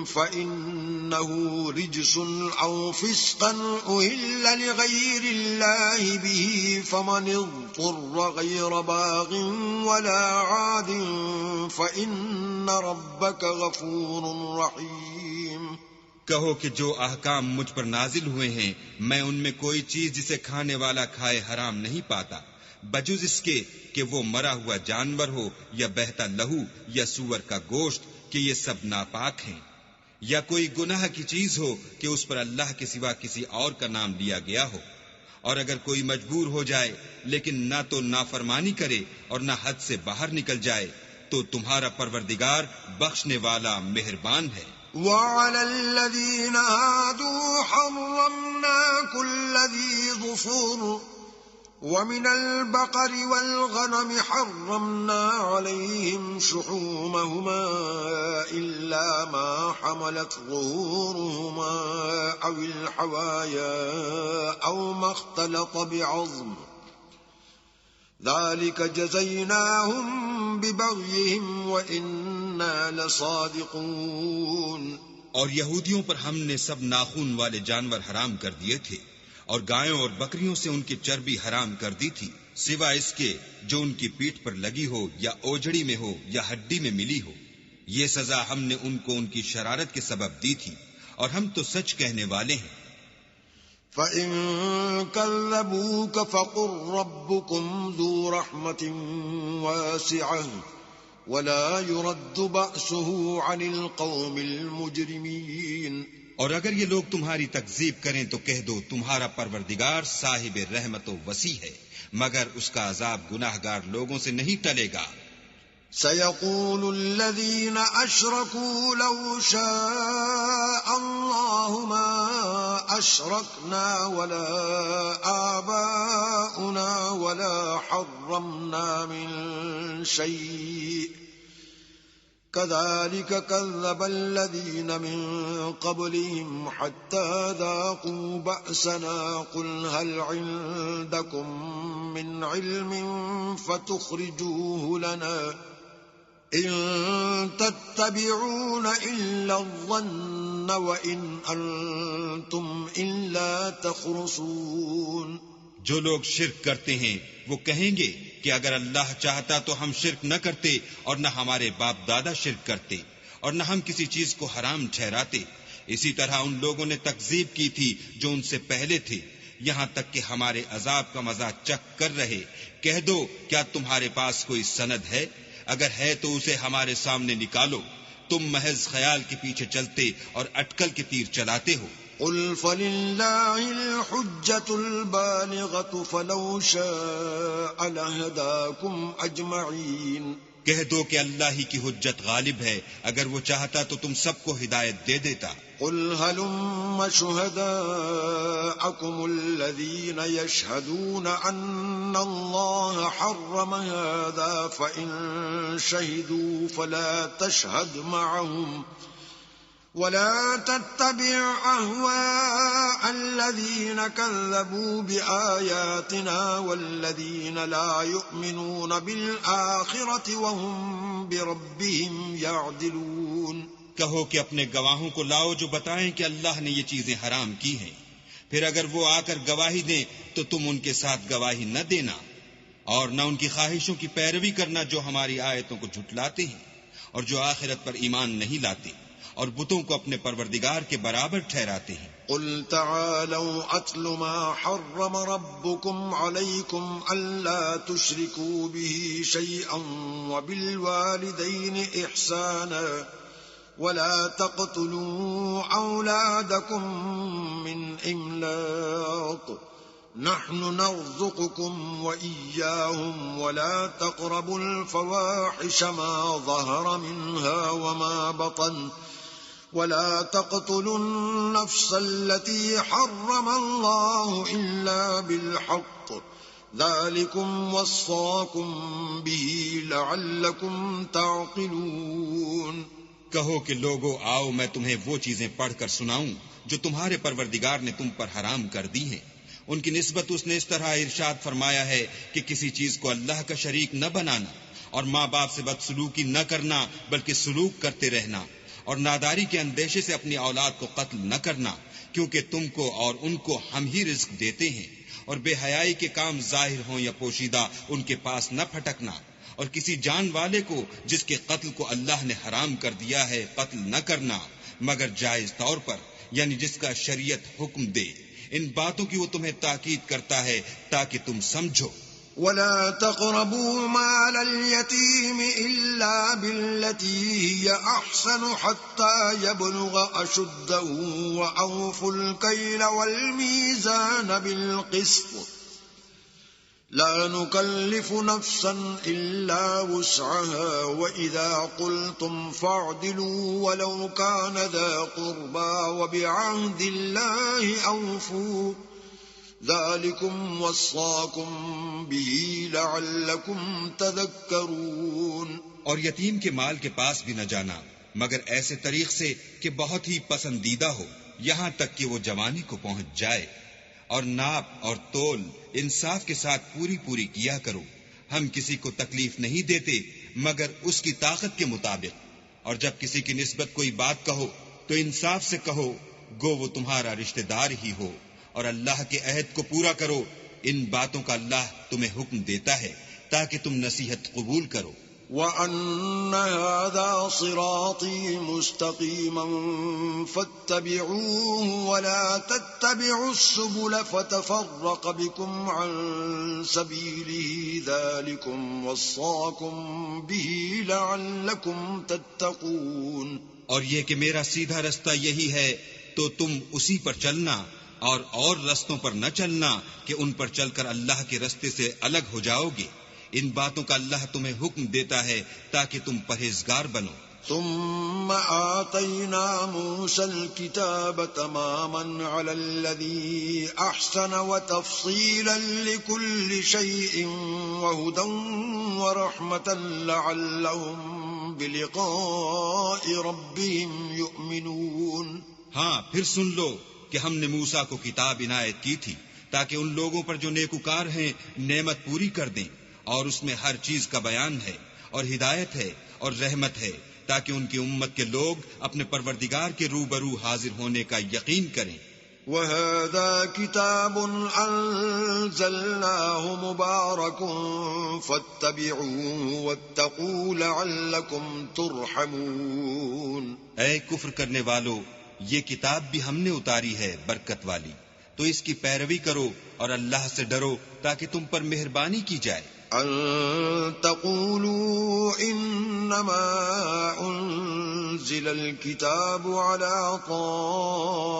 فإنه رجس أو فسقا أهل لغير الله به فمن اضطر غير باغ ولا عاد فإن ربك غفور رحيم. کہو کہ جو احکام مجھ پر نازل ہوئے ہیں میں ان میں کوئی چیز جسے کھانے والا کھائے حرام نہیں پاتا، بجز اس کے کہ وہ مرا ہوا جانور ہو یا بہتا لہو یا سور کا گوشت کہ یہ سب ناپاک ہیں، یا کوئی گناہ کی چیز ہو کہ اس پر اللہ کے سوا کسی اور کا نام لیا گیا ہو. اور اگر کوئی مجبور ہو جائے لیکن نہ تو نافرمانی کرے اور نہ حد سے باہر نکل جائے تو تمہارا پروردگار بخشنے والا مہربان ہے. وعلى الذين هادوا حرمنا كل ذي ظفر ومن البقر والغنم حرمنا عليهم شحومهما إلا ما حملت ظهورهما أو الحوايا أو ما اختلط بعظم ذلك جزيناهم ببغيهم وإنا لصادقون. اور یہودیوں پر ہم نے سب ناخون والے جانور حرام کر دیے تھے اور گایوں اور بکریوں سے ان کی چربی حرام کر دی تھی سوا اس کے جو ان کی پیٹھ پر لگی ہو یا اوجڑی میں ہو یا ہڈی میں ملی ہو. یہ سزا ہم نے ان کو ان کی شرارت کے سبب دی تھی اور ہم تو سچ کہنے والے ہیں. فَإِن كَذَّبُوكَ فَقُل رَّبُّكُمْ ذُو رَحْمَةٍ وَاسِعَةٍ وَلَا يُرَدُّ بَأْسُهُ عَنِ الْقَوْمِ الْمُجْرِمِينَ. اور اگر یہ لوگ تمہاری تکذیب کریں تو کہہ دو تمہارا پروردگار صاحب رحمت و وسیع ہے مگر اس کا عذاب گناہگار لوگوں سے نہیں ٹلے گا. سيقول الذين أشركوا لو شاء الله ما أشركنا ولا آباؤنا ولا حرمنا من شيء كذلك كذب الذين من قبلهم حتى ذاقوا بأسنا قل هل عندكم من علم فتخرجوه لنا إن تتبعون إلا الظن وإن أنتم إلا تخرصون. جو لوگ شرک کرتے ہیں وہ کہیں گے کہ اگر اللہ چاہتا تو ہم شرک نہ کرتے اور نہ ہمارے باپ دادا شرک کرتے اور نہ ہم کسی چیز کو حرام ٹھہراتے. اسی طرح ان لوگوں نے تکذیب کی تھی جو ان سے پہلے تھے یہاں تک کہ ہمارے عذاب کا مزہ چکھ کر رہے. کہہ دو کیا تمہارے پاس کوئی سند ہے؟ اگر ہے تو اسے ہمارے سامنے نکالو. تم محض خیال کے پیچھے چلتے اور اٹکل کے تیر چلاتے ہو. قل فللہ الحجة البالغة فلو شاء لهداكم اجمعین. کہہ دو کہ اللہ ہی کی حجت غالب ہے، اگر وہ چاہتا تو تم سب کو ہدایت دے دیتا۔ قل هلم شهداءكم الذين يشهدون أن الله حرم هذا فإن شهدوا فلا تشهد معهم ولا تتبع أهواء الذين كذبوا بآياتنا والذين لا يؤمنون بالآخرة وهم بربهم يعدلون۔ کہو کہ اپنے گواہوں کو لاؤ جو بتائیں کہ اللہ نے یہ چیزیں حرام کی ہیں، پھر اگر وہ آ کر گواہی دیں تو تم ان کے ساتھ گواہی نہ دینا، اور نہ ان کی خواہشوں کی پیروی کرنا جو ہماری آیتوں کو جھٹلاتے ہیں اور جو آخرت پر ایمان نہیں لاتے اور بتوں کو اپنے پروردگار کے برابر ٹھہراتے ہیں۔ قل تعالوا اتل ما حرم ربكم عليكم الا تشركوا به شيئا وبالوالدين احسانا ولا تقتلوا أولادكم من إملاق نحن نرزقكم وإياهم ولا تقربوا الفواحش ما ظهر منها وما بطن ولا تقتلوا النفس التي حرم الله إلا بالحق ذلكم وصاكم به لعلكم تعقلون۔ کہو کہ لوگو آؤ میں تمہیں وہ چیزیں پڑھ کر سناؤں جو تمہارے پروردگار نے تم پر حرام کر دی ہیں۔ ان کی نسبت اس نے اس طرح ارشاد فرمایا ہے کہ کسی چیز کو اللہ کا شریک نہ بنانا، اور ماں باپ سے بدسلوکی نہ کرنا بلکہ سلوک کرتے رہنا، اور ناداری کے اندیشے سے اپنی اولاد کو قتل نہ کرنا، کیونکہ تم کو اور ان کو ہم ہی رزق دیتے ہیں، اور بے حیائی کے کام ظاہر ہوں یا پوشیدہ ان کے پاس نہ پھٹکنا، اور کسی جان والے کو جس کے قتل کو اللہ نے حرام کر دیا ہے قتل نہ کرنا مگر جائز طور پر، یعنی جس کا شریعت حکم دے۔ ان باتوں کی وہ تمہیں تاکید کرتا ہے تاکہ تم سمجھو۔ ولا تقربوا مال اليتيم إلا بالتي هي أحسن حتى يبلغ أشده وأوفوا الكيل والميزان بالقسط لا نكلف نفسا إلا وسعها وإذا قلتم فاعدلوا ولو كان ذا قربى وبعهد الله أوفوا ذلكم وصاكم به لعلكم تذكرون۔ اور یتیم کے مال کے پاس بھی نہ جانا مگر ایسے طریق سے کہ بہت ہی پسندیدہ ہو یہاں تک کہ وہ جوانی کو پہنچ جائے، اور ناپ اور تول انصاف کے ساتھ پوری پوری کیا کرو۔ ہم کسی کو تکلیف نہیں دیتے مگر اس کی طاقت کے مطابق، اور جب کسی کی نسبت کوئی بات کہو تو انصاف سے کہو گو وہ تمہارا رشتہ دار ہی ہو، اور اللہ کے عہد کو پورا کرو۔ ان باتوں کا اللہ تمہیں حکم دیتا ہے تاکہ تم نصیحت قبول کرو۔ وَأَنَّ هَذَا صِرَاطِي مُسْتَقِيمًا فَاتَّبِعُوهُ وَلَا تَتَّبِعُوا السُّبُلَ فَتَفَرَّقَ بِكُمْ عَن سَبِيلِهِ ذَلِكُمْ وَصَّاكُمْ بِهِ لَعَلَّكُمْ تَتَّقُونَ۔ اور یہ کہ میرا سیدھا رستہ یہی ہے تو تم اسی پر چلنا، اور رستوں پر نہ چلنا کہ ان پر چل کر اللہ کے رستے سے الگ ہو جاؤ گے۔ ان باتوں کا اللہ تمہیں حکم دیتا ہے تاکہ تم پرہیزگار بنو۔ ثم آتينا موسى الكتاب تماما على الذي أحسن وتفصيلا لكل شيء وهدى ورحمة لعلهم بلقاء ربهم يؤمنون۔ ہاں پھر سن لو کہ ہم نے موسیٰ کو کتاب عنایت کی تھی تاکہ ان لوگوں پر جو نیکوکار ہیں نعمت پوری کر دیں، اور اس میں ہر چیز کا بیان ہے اور ہدایت ہے اور رحمت ہے، تاکہ ان کی امت کے لوگ اپنے پروردگار کے روبرو حاضر ہونے کا یقین کریں۔ وَهَذَا كِتَابٌ أَنزَلْنَاهُ مُبَارَكٌ فَاتَّبِعُوهُ وَاتَّقُوا لَعَلَّكُمْ تُرْحَمُونَ۔ اے کفر کرنے والو، یہ کتاب بھی ہم نے اتاری ہے برکت والی، تو اس کی پیروی کرو اور اللہ سے ڈرو تاکہ تم پر مہربانی کی جائے۔ ان تقولوا انما انزل الكتاب على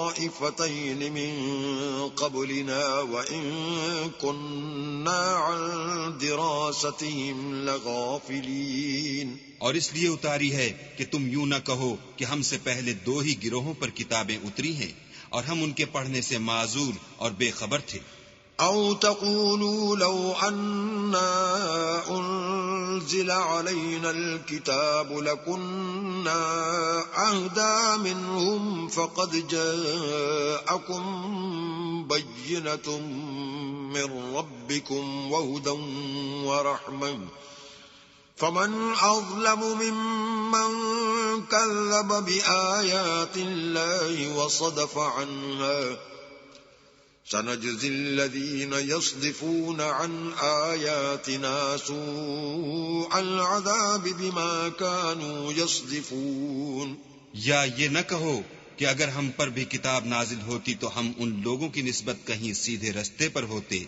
طائفتين من قبلنا وان كنا عن دراستهم لغافلين. اور اس لیے اتاری ہے کہ تم یوں نہ کہو کہ ہم سے پہلے 2 ہی گروہوں پر کتابیں اتری ہیں اور ہم ان کے پڑھنے سے معذور اور بے خبر تھے. أو تقولوا لو أنا أنزل علينا الكتاب لكنا أهدى منهم فقد جاءكم بينة من ربكم وهدى ورحمة فمن أظلم ممن كذب بآيات الله وصدف عنها سنجزي الذين يصدفون عن آياتنا سوء العذاب بما كانوا يصدفون. یا یہ نہ کہو کہ اگر ہم پر بھی کتاب نازل ہوتی تو ہم ان لوگوں کی نسبت کہیں سیدھے رستے پر ہوتے.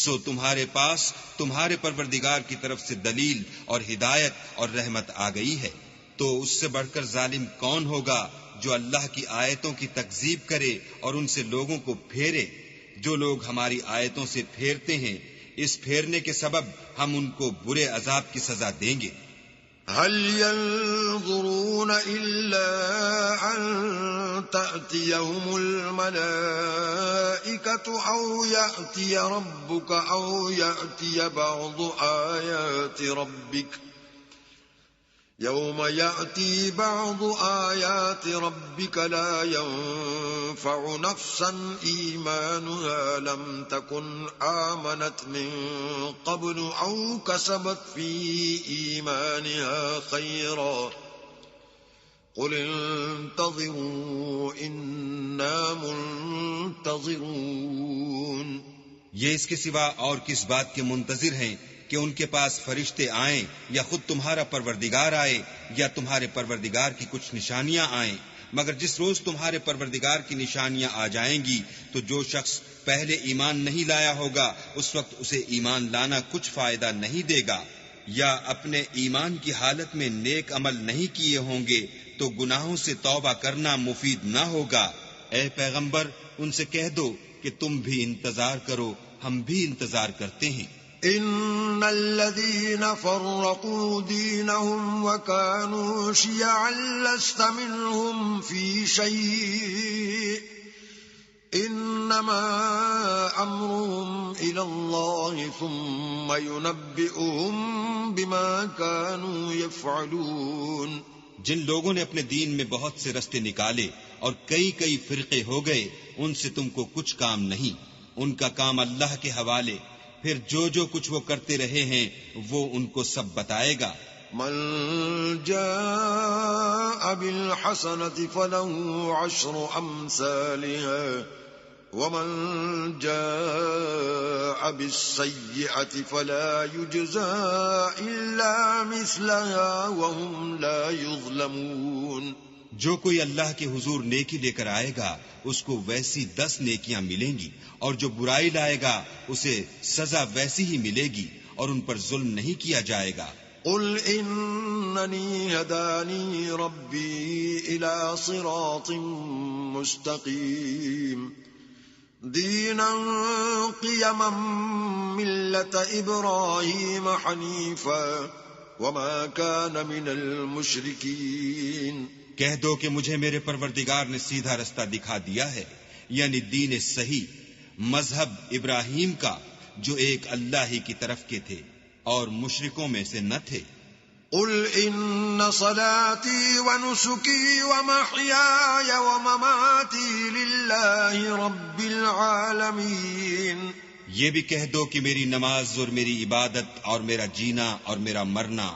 سو تمہارے پاس تمہارے پروردگار کی طرف سے دلیل اور ہدایت اور رحمت آ گئی ہے. تو اس سے بڑھ کر ظالم کون ہوگا جو اللہ کی آیتوں کی تکذیب کرے اور ان سے لوگوں کو پھیرے. جو لوگ ہماری آیتوں سے پھیرتے ہیں اس پھیرنے کے سبب ہم ان کو برے عذاب کی سزا دیں گے. هل ينظرون إلا أن تأتيهم الملائكة أو يأتي ربك أو يأتي بعض آيات ربك يوم يأتي بعض آيات ربك لا ينفع نفسا إيمانها لم تكن آمنت من قبل أو كسبت في إيمانها خيرا قل انتظروا إنا منتظرون. یہ اس کے سوا اور کس بات کے منتظر ہیں کہ ان کے پاس فرشتے آئیں یا خود تمہارا پروردگار آئے یا تمہارے پروردگار کی کچھ نشانیاں آئیں، مگر جس روز تمہارے پروردگار کی نشانیاں آ جائیں گی تو جو شخص پہلے ایمان نہیں لایا ہوگا اس وقت اسے ایمان لانا کچھ فائدہ نہیں دے گا، یا اپنے ایمان کی حالت میں نیک عمل نہیں کیے ہوں گے تو گناہوں سے توبہ کرنا مفید نہ ہوگا. اے پیغمبر ان سے کہہ دو کہ تم بھی انتظار کرو، ہم بھی انتظار کرتے ہیں. ان الذين فرقوا دينهم وكانوا شيعا لست منهم في شيء انما امرهم الى الله ثم ينبئهم بما كانوا يفعلون. جن لوگوں نے اپنے دین میں بہت سے رستے نکالے اور کئی فرقے ہو گئے ان سے تم کو کچھ کام نہیں، ان کا کام اللہ کے حوالے، پھر جو کچھ وہ کرتے رہے ہیں وہ ان کو سب بتائے گا. من جاء بالحسنة فله 10 أمثالها ومن جاء بالسيئة فلا يجزى إلا مثلها وهم لا يظلمون. جو کوئی اللہ کے حضور نیکی لے کر آئے گا اس کو ویسی 10 نیکیاں ملیں گی، اور جو برائی لائے گا اسے سزا ویسی ہی ملے گی اور ان پر ظلم نہیں کیا جائے گا. قل انني هداني ربي الى صراط مستقيم دينا قيما ملة ابراهيم حنيفا وما كان من المشركين. کہہ دو کہ مجھے میرے پروردگار نے سیدھا رستہ دکھا دیا ہے، یعنی دین صحیح، مذہب ابراہیم کا جو ایک اللہ ہی کی طرف کے تھے اور مشرکوں میں سے نہ تھے. قل ان صلاتي ونسكي ومحياي ومماتي لله رب العالمين. یہ بھی کہہ دو کہ میری نماز اور میری عبادت اور میرا جینا اور میرا مرنا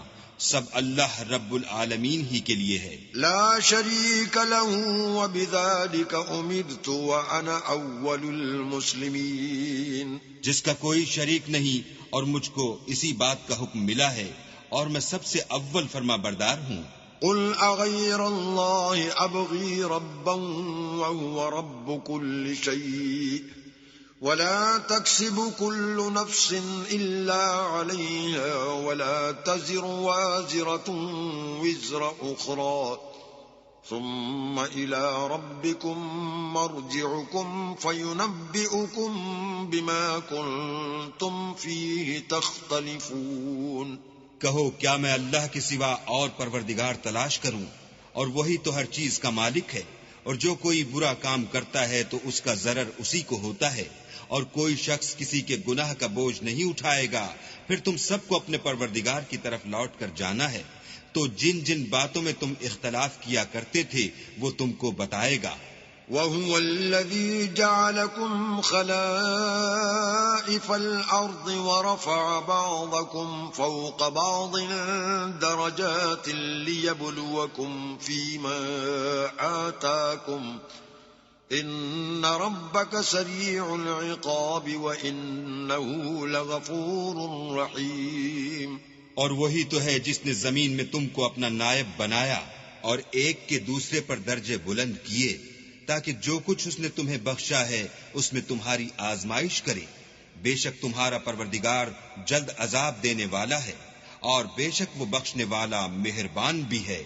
سب اللہ رب العالمین ہی کے لیے ہے. لا شریک له وبذلك امرت وانا اول المسلمین. جس کا کوئی شریک نہیں اور مجھ کو اسی بات کا حکم ملا ہے اور میں سب سے اول فرما بردار ہوں. قل اغیر اللہ ابغی ربا وهو رب كل شيء ولا تكسب كل نفس إلا عليها ولا تزر وازرة وزر أخرى ثم إلى ربكم مرجعكم فينبئكم بما كنتم فيه تختلفون. کہو کیا میں اللہ کے سوا اور پروردگار تلاش کروں، اور وہی تو ہر چیز کا مالک ہے، اور جو کوئی برا کام کرتا ہے تو اس کا ضرر اسی کو ہوتا ہے، اور کوئی شخص کسی کے گناہ کا بوجھ نہیں اٹھائے گا. پھر تم سب کو اپنے پروردگار کی طرف لوٹ کر جانا ہے، تو جن جن باتوں میں تم اختلاف کیا کرتے تھے وہ تم کو بتائے گا. وَهُوَ الَّذِي جَعَلَكُمْ خَلَائِفَ الْأَرْضِ وَرَفَعَ بَعْضَكُمْ فَوْقَ بَعْضٍ دَرَجَاتٍ لِيَبْلُوَكُمْ فِيمَا آتَاكُمْ إِنَّ رَبَّكَ سَرِيعُ الْعِقَابِ وَإِنَّهُ لَغَفُورٌ رَحِيمٌ. اور وہی تو ہے جس نے زمین میں تم کو اپنا نائب بنایا اور ایک کے دوسرے پر درجے بلند کیے، تاکہ جو کچھ اس نے تمہیں بخشا ہے اس میں تمہاری آزمائش کرے. بے شک تمہارا پروردگار جلد عذاب دینے والا ہے، اور بے شک وہ بخشنے والا مہربان بھی ہے.